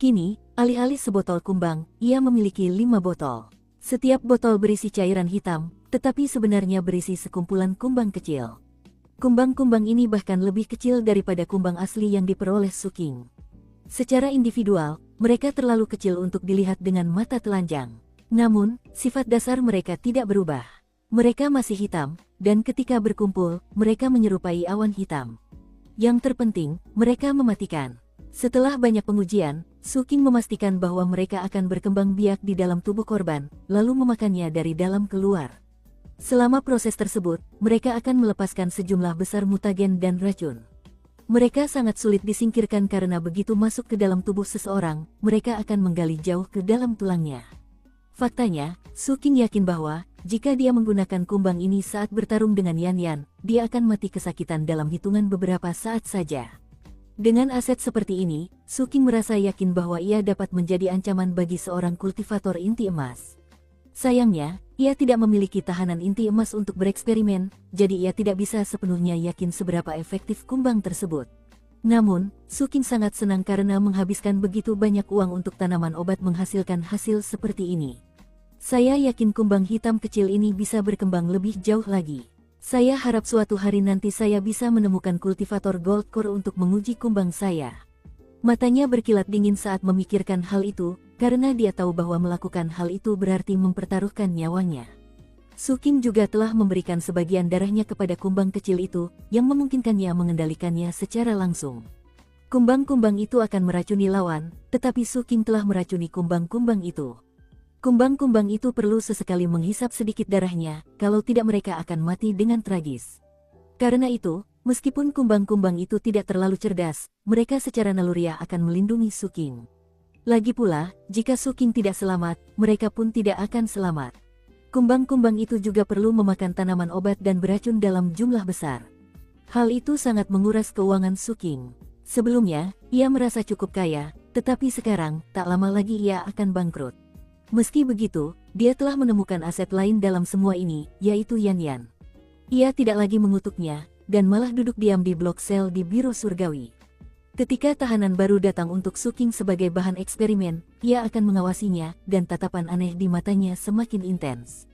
Kini, alih-alih sebotol kumbang, ia memiliki 5 botol. Setiap botol berisi cairan hitam, tetapi sebenarnya berisi sekumpulan kumbang kecil. Kumbang-kumbang ini bahkan lebih kecil daripada kumbang asli yang diperoleh Su King. Secara individual, mereka terlalu kecil untuk dilihat dengan mata telanjang. Namun, sifat dasar mereka tidak berubah. Mereka masih hitam, dan ketika berkumpul, mereka menyerupai awan hitam. Yang terpenting, mereka mematikan. Setelah banyak pengujian, Su King memastikan bahwa mereka akan berkembang biak di dalam tubuh korban, lalu memakannya dari dalam keluar. Selama proses tersebut, mereka akan melepaskan sejumlah besar mutagen dan racun. Mereka sangat sulit disingkirkan karena begitu masuk ke dalam tubuh seseorang, mereka akan menggali jauh ke dalam tulangnya. Faktanya, Su King yakin bahwa, jika dia menggunakan kumbang ini saat bertarung dengan Yan Yan, dia akan mati kesakitan dalam hitungan beberapa saat saja. Dengan aset seperti ini, Su King merasa yakin bahwa ia dapat menjadi ancaman bagi seorang kultivator inti emas. Sayangnya, ia tidak memiliki tahanan inti emas untuk bereksperimen, jadi ia tidak bisa sepenuhnya yakin seberapa efektif kumbang tersebut. Namun, Suking sangat senang karena menghabiskan begitu banyak uang untuk tanaman obat menghasilkan hasil seperti ini. Saya yakin kumbang hitam kecil ini bisa berkembang lebih jauh lagi. Saya harap suatu hari nanti saya bisa menemukan kultivator gold core untuk menguji kumbang saya. Matanya berkilat dingin saat memikirkan hal itu, karena dia tahu bahwa melakukan hal itu berarti mempertaruhkan nyawanya. Suking juga telah memberikan sebagian darahnya kepada kumbang kecil itu, yang memungkinkannya mengendalikannya secara langsung. Kumbang-kumbang itu akan meracuni lawan, tetapi Suking telah meracuni kumbang-kumbang itu. Kumbang-kumbang itu perlu sesekali menghisap sedikit darahnya, kalau tidak mereka akan mati dengan tragis. Karena itu, meskipun kumbang-kumbang itu tidak terlalu cerdas, mereka secara naluriah akan melindungi Suking. Lagi pula, jika Suking tidak selamat, mereka pun tidak akan selamat. Kumbang-kumbang itu juga perlu memakan tanaman obat dan beracun dalam jumlah besar. Hal itu sangat menguras keuangan Suking. Sebelumnya, ia merasa cukup kaya, tetapi sekarang, tak lama lagi ia akan bangkrut. Meski begitu, dia telah menemukan aset lain dalam semua ini, yaitu Yan-Yan. Ia tidak lagi mengutuknya, dan malah duduk diam di blok sel di Biro Surgawi. Ketika tahanan baru datang untuk Suking sebagai bahan eksperimen, ia akan mengawasinya, dan tatapan aneh di matanya semakin intens.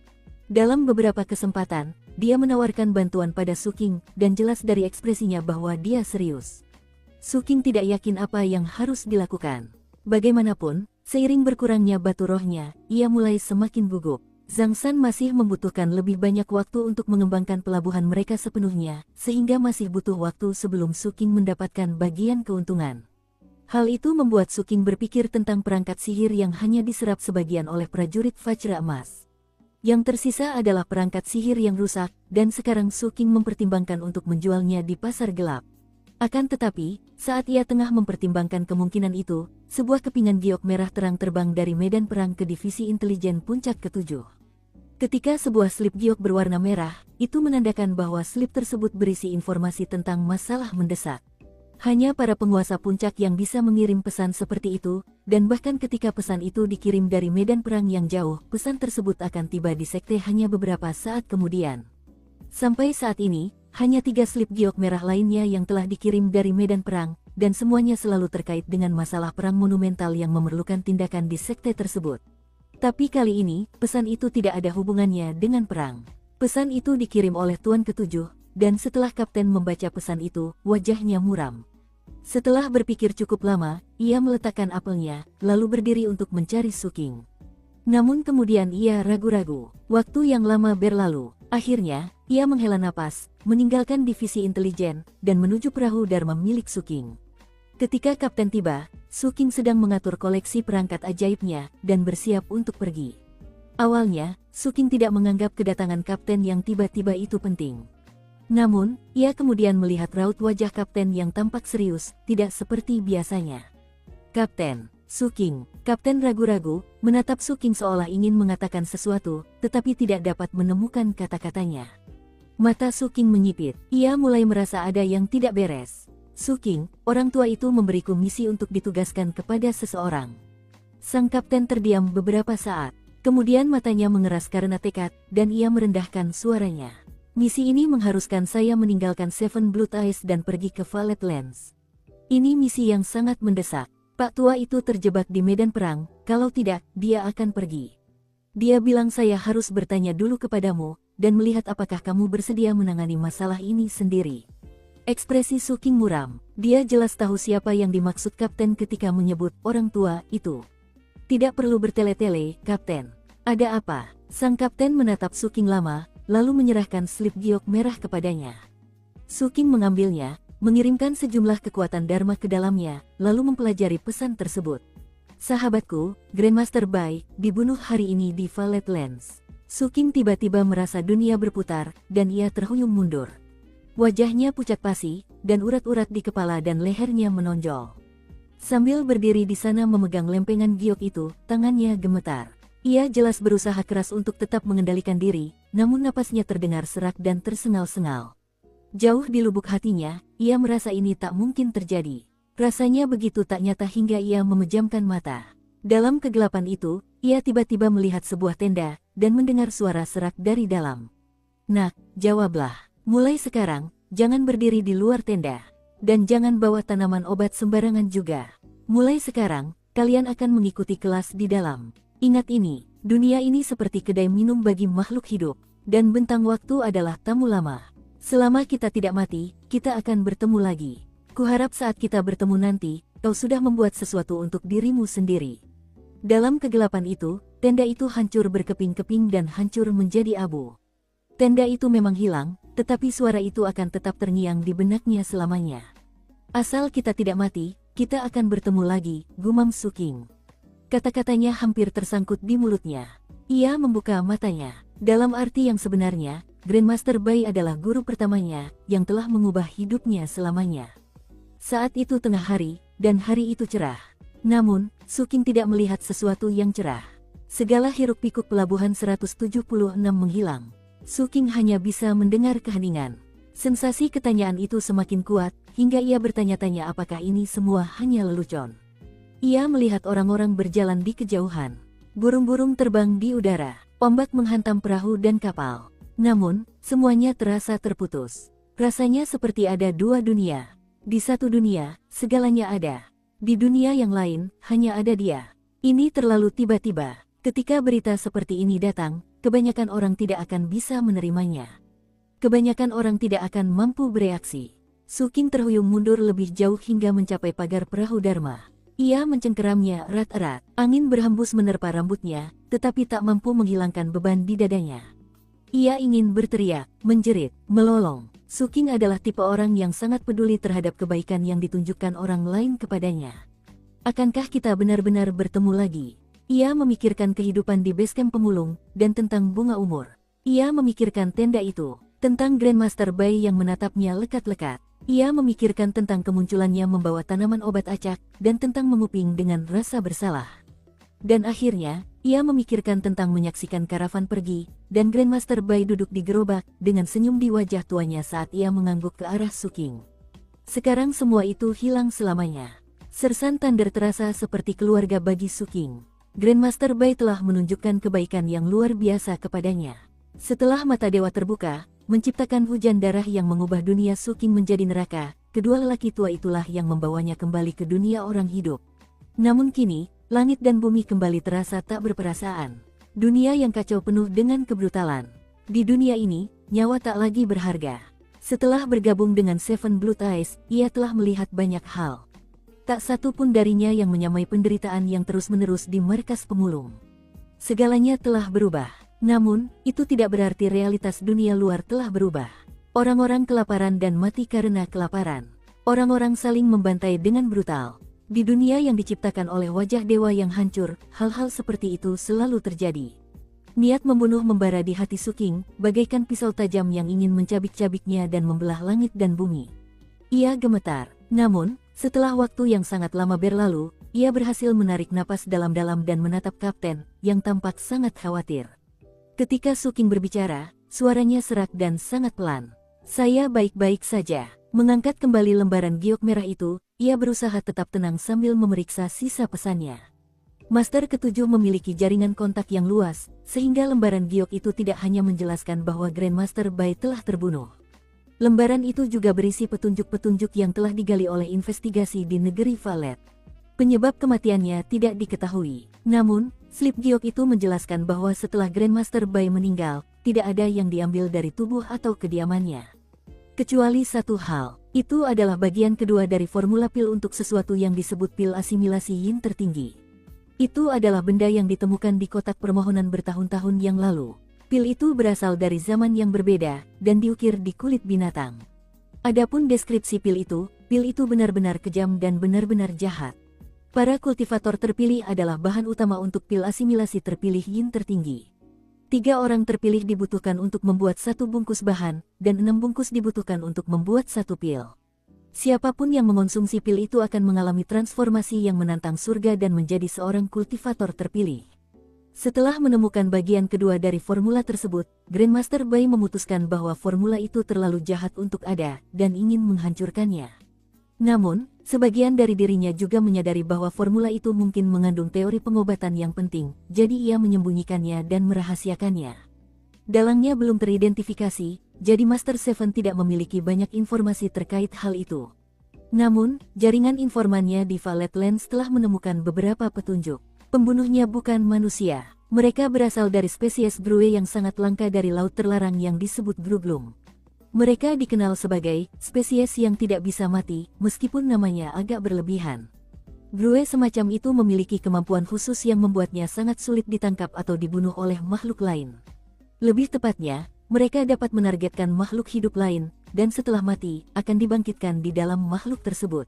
Dalam beberapa kesempatan, dia menawarkan bantuan pada Suking, dan jelas dari ekspresinya bahwa dia serius. Suking tidak yakin apa yang harus dilakukan. Bagaimanapun, seiring berkurangnya batu rohnya, ia mulai semakin gugup. Zhang San masih membutuhkan lebih banyak waktu untuk mengembangkan pelabuhan mereka sepenuhnya, sehingga masih butuh waktu sebelum Suking mendapatkan bagian keuntungan. Hal itu membuat Suking berpikir tentang perangkat sihir yang hanya diserap sebagian oleh prajurit Vajra Emas. Yang tersisa adalah perangkat sihir yang rusak, dan sekarang Suking mempertimbangkan untuk menjualnya di pasar gelap. Akan tetapi, saat ia tengah mempertimbangkan kemungkinan itu, sebuah kepingan giok merah terang terbang dari medan perang ke divisi intelijen puncak ke-7. Ketika sebuah slip giok berwarna merah, itu menandakan bahwa slip tersebut berisi informasi tentang masalah mendesak. Hanya para penguasa puncak yang bisa mengirim pesan seperti itu, dan bahkan ketika pesan itu dikirim dari medan perang yang jauh, pesan tersebut akan tiba di sekte hanya beberapa saat kemudian. Sampai saat ini, hanya 3 slip giok merah lainnya yang telah dikirim dari medan perang, dan semuanya selalu terkait dengan masalah perang monumental yang memerlukan tindakan di sekte tersebut. Tapi kali ini, pesan itu tidak ada hubungannya dengan perang. Pesan itu dikirim oleh Tuan ke-7, dan setelah Kapten membaca pesan itu, wajahnya muram. Setelah berpikir cukup lama, ia meletakkan apelnya, lalu berdiri untuk mencari Suking. Namun kemudian ia ragu-ragu. Waktu yang lama berlalu. Akhirnya, ia menghela napas, meninggalkan divisi intelijen, dan menuju perahu Dharma milik Suking. Ketika Kapten tiba, Suking sedang mengatur koleksi perangkat ajaibnya, dan bersiap untuk pergi. Awalnya, Suking tidak menganggap kedatangan Kapten yang tiba-tiba itu penting. Namun, ia kemudian melihat raut wajah Kapten yang tampak serius, tidak seperti biasanya. "Kapten." Suking, Kapten ragu-ragu, menatap Suking seolah ingin mengatakan sesuatu, tetapi tidak dapat menemukan kata-katanya. Mata Suking menyipit, ia mulai merasa ada yang tidak beres. "Suking, orang tua itu memberiku misi untuk ditugaskan kepada seseorang." Sang Kapten terdiam beberapa saat, kemudian matanya mengeras karena tekad, dan ia merendahkan suaranya. "Misi ini mengharuskan saya meninggalkan Seven Blood Eyes dan pergi ke Violet Lands. Ini misi yang sangat mendesak. Pak tua itu terjebak di medan perang, kalau tidak, dia akan pergi. Dia bilang saya harus bertanya dulu kepadamu, dan melihat apakah kamu bersedia menangani masalah ini sendiri." Ekspresi Suking muram, dia jelas tahu siapa yang dimaksud Kapten ketika menyebut orang tua itu. "Tidak perlu bertele-tele, Kapten. Ada apa?" Sang Kapten menatap Suking lama, lalu menyerahkan slip giok merah kepadanya. Suking mengambilnya, mengirimkan sejumlah kekuatan Dharma ke dalamnya, lalu mempelajari pesan tersebut. "Sahabatku, Grandmaster Bai, dibunuh hari ini di Violet Lands." Suking tiba-tiba merasa dunia berputar, dan ia terhuyung mundur. Wajahnya pucat pasi, dan urat-urat di kepala dan lehernya menonjol. Sambil berdiri di sana memegang lempengan giok itu, tangannya gemetar. Ia jelas berusaha keras untuk tetap mengendalikan diri, namun napasnya terdengar serak dan tersengal-sengal. Jauh di lubuk hatinya, ia merasa ini tak mungkin terjadi. Rasanya begitu tak nyata hingga ia memejamkan mata. Dalam kegelapan itu, ia tiba-tiba melihat sebuah tenda, dan mendengar suara serak dari dalam. "Nak, jawablah. Mulai sekarang, jangan berdiri di luar tenda. Dan jangan bawa tanaman obat sembarangan juga. Mulai sekarang, kalian akan mengikuti kelas di dalam. Ingat ini, dunia ini seperti kedai minum bagi makhluk hidup, dan bentang waktu adalah tamu lama. Selama kita tidak mati, kita akan bertemu lagi. Kuharap saat kita bertemu nanti, kau sudah membuat sesuatu untuk dirimu sendiri." Dalam kegelapan itu, tenda itu hancur berkeping-keping dan hancur menjadi abu. Tenda itu memang hilang, tetapi suara itu akan tetap terngiang di benaknya selamanya. "Asal kita tidak mati, kita akan bertemu lagi," gumam Suking. Kata-katanya hampir tersangkut di mulutnya. Ia membuka matanya. Dalam arti yang sebenarnya, Grandmaster Bai adalah guru pertamanya yang telah mengubah hidupnya selamanya. Saat itu tengah hari, dan hari itu cerah. Namun, Suking tidak melihat sesuatu yang cerah. Segala hiruk-pikuk pelabuhan 176 menghilang. Suking hanya bisa mendengar keheningan. Sensasi ketanyaan itu semakin kuat, hingga ia bertanya-tanya apakah ini semua hanya lelucon. Ia melihat orang-orang berjalan di kejauhan. Burung-burung terbang di udara, ombak menghantam perahu dan kapal. Namun, semuanya terasa terputus. Rasanya seperti ada dua dunia. Di satu dunia, segalanya ada. Di dunia yang lain, hanya ada dia. Ini terlalu tiba-tiba. Ketika berita seperti ini datang, kebanyakan orang tidak akan bisa menerimanya. Kebanyakan orang tidak akan mampu bereaksi. Suking terhuyung mundur lebih jauh hingga mencapai pagar perahu Dharma. Ia mencengkeramnya erat-erat. Angin berhembus menerpa rambutnya, tetapi tak mampu menghilangkan beban di dadanya. Ia ingin berteriak, menjerit, melolong. Suking adalah tipe orang yang sangat peduli terhadap kebaikan yang ditunjukkan orang lain kepadanya. Akankah kita benar-benar bertemu lagi? Ia memikirkan kehidupan di basecamp pemulung, dan tentang bunga umur. Ia memikirkan tenda itu, tentang Grandmaster Bai yang menatapnya lekat-lekat. Ia memikirkan tentang kemunculannya membawa tanaman obat acak, dan tentang menguping dengan rasa bersalah. Dan akhirnya, ia memikirkan tentang menyaksikan karavan pergi, dan Grandmaster Bai duduk di gerobak, dengan senyum di wajah tuanya saat ia mengangguk ke arah Suking. Sekarang semua itu hilang selamanya. Sersan Thunder terasa seperti keluarga bagi Suking. Grandmaster Bai telah menunjukkan kebaikan yang luar biasa kepadanya. Setelah mata dewa terbuka, menciptakan hujan darah yang mengubah dunia Suking menjadi neraka, kedua lelaki tua itulah yang membawanya kembali ke dunia orang hidup. Namun kini, langit dan bumi kembali terasa tak berperasaan. Dunia yang kacau penuh dengan kebrutalan. Di dunia ini, nyawa tak lagi berharga. Setelah bergabung dengan Seven Blood Eyes, ia telah melihat banyak hal. Tak satu pun darinya yang menyamai penderitaan yang terus-menerus di markas pemulung. Segalanya telah berubah. Namun, itu tidak berarti realitas dunia luar telah berubah. Orang-orang kelaparan dan mati karena kelaparan. Orang-orang saling membantai dengan brutal. Di dunia yang diciptakan oleh wajah dewa yang hancur, hal-hal seperti itu selalu terjadi. Niat membunuh membara di hati Suking, bagaikan pisau tajam yang ingin mencabik-cabiknya dan membelah langit dan bumi. Ia gemetar. Namun, setelah waktu yang sangat lama berlalu, ia berhasil menarik napas dalam-dalam dan menatap kapten, yang tampak sangat khawatir. Ketika Suking berbicara, suaranya serak dan sangat pelan. "Saya baik-baik saja." Mengangkat kembali lembaran giok merah itu, ia berusaha tetap tenang sambil memeriksa sisa pesannya. Master ketujuh memiliki jaringan kontak yang luas, sehingga lembaran giok itu tidak hanya menjelaskan bahwa Grandmaster Bai telah terbunuh. Lembaran itu juga berisi petunjuk-petunjuk yang telah digali oleh investigasi di negeri Valet. Penyebab kematiannya tidak diketahui. Namun, slip giok itu menjelaskan bahwa setelah Grandmaster Bai meninggal, tidak ada yang diambil dari tubuh atau kediamannya. Kecuali satu hal, itu adalah bagian kedua dari formula pil untuk sesuatu yang disebut pil asimilasi yin tertinggi. Itu adalah benda yang ditemukan di kotak permohonan bertahun-tahun yang lalu. Pil itu berasal dari zaman yang berbeda, dan diukir di kulit binatang. Adapun deskripsi pil itu benar-benar kejam dan benar-benar jahat. Para kultivator terpilih adalah bahan utama untuk pil asimilasi terpilih yin tertinggi. 3 orang terpilih dibutuhkan untuk membuat 1 bungkus bahan, dan 6 bungkus dibutuhkan untuk membuat 1 pil. Siapapun yang mengonsumsi pil itu akan mengalami transformasi yang menantang surga dan menjadi seorang kultivator terpilih. Setelah menemukan bagian kedua dari formula tersebut, Grandmaster Bai memutuskan bahwa formula itu terlalu jahat untuk ada, dan ingin menghancurkannya. Namun, Sebagian dari dirinya juga menyadari bahwa formula itu mungkin mengandung teori pengobatan yang penting, jadi ia menyembunyikannya dan merahasiakannya. Dalangnya belum teridentifikasi, jadi Master Seven tidak memiliki banyak informasi terkait hal itu. Namun, jaringan informannya di Violet Lands telah menemukan beberapa petunjuk. Pembunuhnya bukan manusia. Mereka berasal dari spesies Grue yang sangat langka dari laut terlarang yang disebut Gruglum. Mereka dikenal sebagai spesies yang tidak bisa mati, meskipun namanya agak berlebihan. Grue semacam itu memiliki kemampuan khusus yang membuatnya sangat sulit ditangkap atau dibunuh oleh makhluk lain. Lebih tepatnya, mereka dapat menargetkan makhluk hidup lain, dan setelah mati, akan dibangkitkan di dalam makhluk tersebut.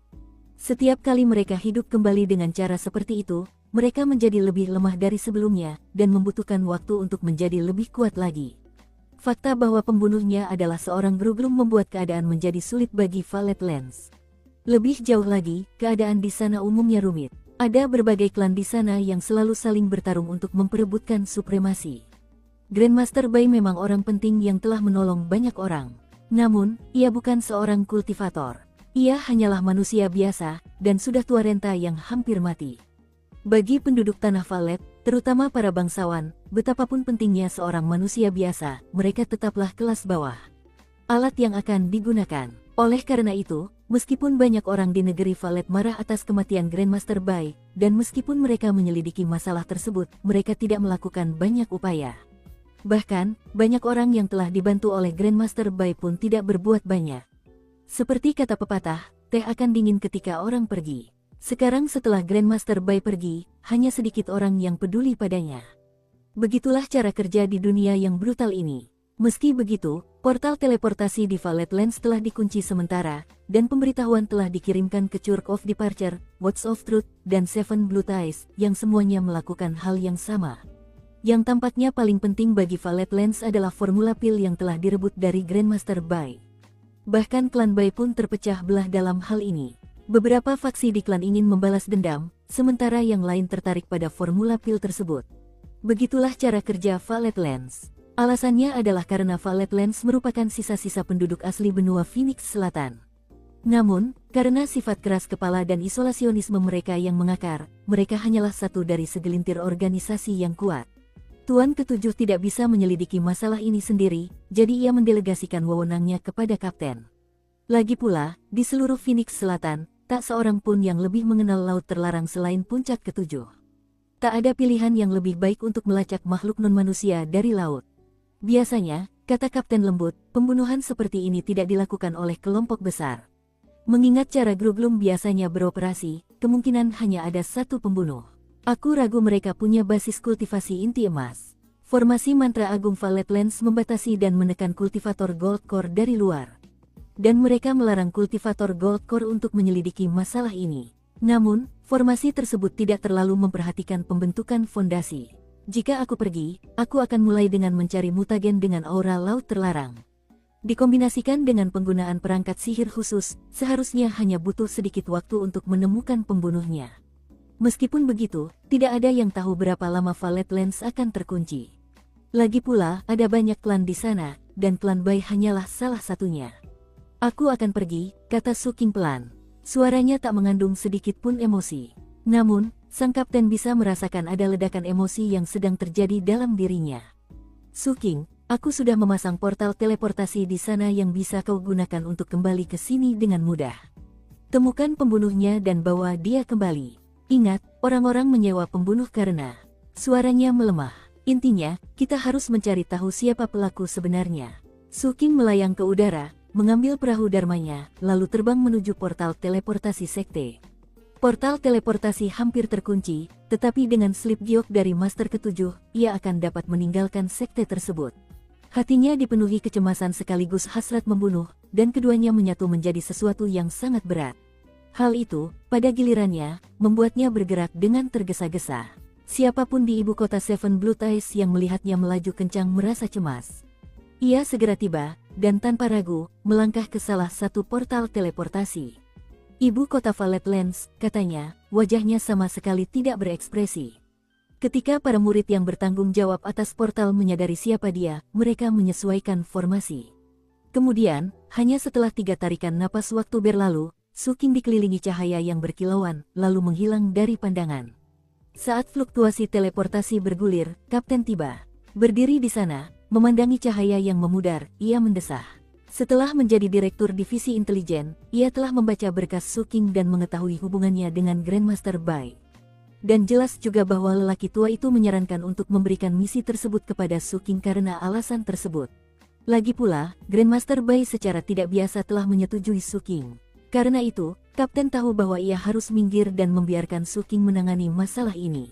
Setiap kali mereka hidup kembali dengan cara seperti itu, mereka menjadi lebih lemah dari sebelumnya, dan membutuhkan waktu untuk menjadi lebih kuat lagi. Fakta bahwa pembunuhnya adalah seorang Gruglum membuat keadaan menjadi sulit bagi Violet Lands. Lebih jauh lagi, keadaan di sana umumnya rumit. Ada berbagai klan di sana yang selalu saling bertarung untuk memperebutkan supremasi. Grandmaster Bai memang orang penting yang telah menolong banyak orang. Namun, ia bukan seorang kultivator. Ia hanyalah manusia biasa, dan sudah tua renta yang hampir mati. Bagi penduduk tanah Violet, terutama para bangsawan, betapapun pentingnya seorang manusia biasa, mereka tetaplah kelas bawah. Alat yang akan digunakan. Oleh karena itu, meskipun banyak orang di negeri Violet marah atas kematian Grandmaster Bai, dan meskipun mereka menyelidiki masalah tersebut, mereka tidak melakukan banyak upaya. Bahkan, banyak orang yang telah dibantu oleh Grandmaster Bai pun tidak berbuat banyak. Seperti kata pepatah, teh akan dingin ketika orang pergi. Sekarang setelah Grandmaster Bai pergi, hanya sedikit orang yang peduli padanya. Begitulah cara kerja di dunia yang brutal ini. Meski begitu, portal teleportasi di Violet Lands telah dikunci sementara, dan pemberitahuan telah dikirimkan ke Church of Departure, Watch of Truth, dan Seven Blue Ties, yang semuanya melakukan hal yang sama. Yang tampaknya paling penting bagi Violet Lands adalah formula pil yang telah direbut dari Grandmaster Bai. Bahkan klan Bai pun terpecah belah dalam hal ini. Beberapa faksi di klan ingin membalas dendam, sementara yang lain tertarik pada formula pil tersebut. Begitulah cara kerja Violet Lands. Alasannya adalah karena Violet Lands merupakan sisa-sisa penduduk asli benua Phoenix Selatan. Namun, karena sifat keras kepala dan isolasionisme mereka yang mengakar, mereka hanyalah satu dari segelintir organisasi yang kuat. Tuan Ketujuh tidak bisa menyelidiki masalah ini sendiri, jadi ia mendelegasikan wewenangnya kepada Kapten. Lagi pula, di seluruh Phoenix Selatan, tak seorang pun yang lebih mengenal laut terlarang selain Puncak Ketujuh. Tak ada pilihan yang lebih baik untuk melacak makhluk non-manusia dari laut. Biasanya, kata Kapten lembut, pembunuhan seperti ini tidak dilakukan oleh kelompok besar. Mengingat cara Gruglum biasanya beroperasi, kemungkinan hanya ada satu pembunuh. Aku ragu mereka punya basis kultivasi inti emas. Formasi mantra agung Violet Lands membatasi dan menekan kultivator Gold Core dari luar. Dan mereka melarang kultivator Gold Core untuk menyelidiki masalah ini. Namun, formasi tersebut tidak terlalu memperhatikan pembentukan fondasi. Jika aku pergi, aku akan mulai dengan mencari mutagen dengan aura laut terlarang. Dikombinasikan dengan penggunaan perangkat sihir khusus, seharusnya hanya butuh sedikit waktu untuk menemukan pembunuhnya. Meskipun begitu, tidak ada yang tahu berapa lama Violet Lands akan terkunci. Lagi pula, ada banyak klan di sana, dan klan Bai hanyalah salah satunya. Aku akan pergi, kata Su King pelan. Suaranya tak mengandung sedikit pun emosi. Namun, sang kapten bisa merasakan ada ledakan emosi yang sedang terjadi dalam dirinya. Su King, aku sudah memasang portal teleportasi di sana yang bisa kau gunakan untuk kembali ke sini dengan mudah. Temukan pembunuhnya dan bawa dia kembali. Ingat, orang-orang menyewa pembunuh karena suaranya melemah. Intinya, kita harus mencari tahu siapa pelaku sebenarnya. Su King melayang ke udara, mengambil perahu dharmanya, lalu terbang menuju portal teleportasi sekte. Portal teleportasi hampir terkunci, tetapi dengan slip giok dari Master Ketujuh, ia akan dapat meninggalkan sekte tersebut. Hatinya dipenuhi kecemasan sekaligus hasrat membunuh, dan keduanya menyatu menjadi sesuatu yang sangat berat. Hal itu, pada gilirannya, membuatnya bergerak dengan tergesa-gesa. Siapapun di ibu kota Seven Blue Ties yang melihatnya melaju kencang merasa cemas. Ia segera tiba, dan tanpa ragu, melangkah ke salah satu portal teleportasi. Ibu kota Violet Lands, katanya, wajahnya sama sekali tidak berekspresi. Ketika para murid yang bertanggung jawab atas portal menyadari siapa dia, mereka menyesuaikan formasi. Kemudian, hanya setelah 3 tarikan napas waktu berlalu, Su King dikelilingi cahaya yang berkilauan, lalu menghilang dari pandangan. Saat fluktuasi teleportasi bergulir, Kapten tiba. Berdiri di sana, memandangi cahaya yang memudar, ia mendesah. Setelah menjadi Direktur Divisi Intelijen, ia telah membaca berkas Su King dan mengetahui hubungannya dengan Grandmaster Bai. Dan jelas juga bahwa lelaki tua itu menyarankan untuk memberikan misi tersebut kepada Su King karena alasan tersebut. Lagi pula, Grandmaster Bai secara tidak biasa telah menyetujui Su King. Karena itu, Kapten tahu bahwa ia harus minggir dan membiarkan Su King menangani masalah ini.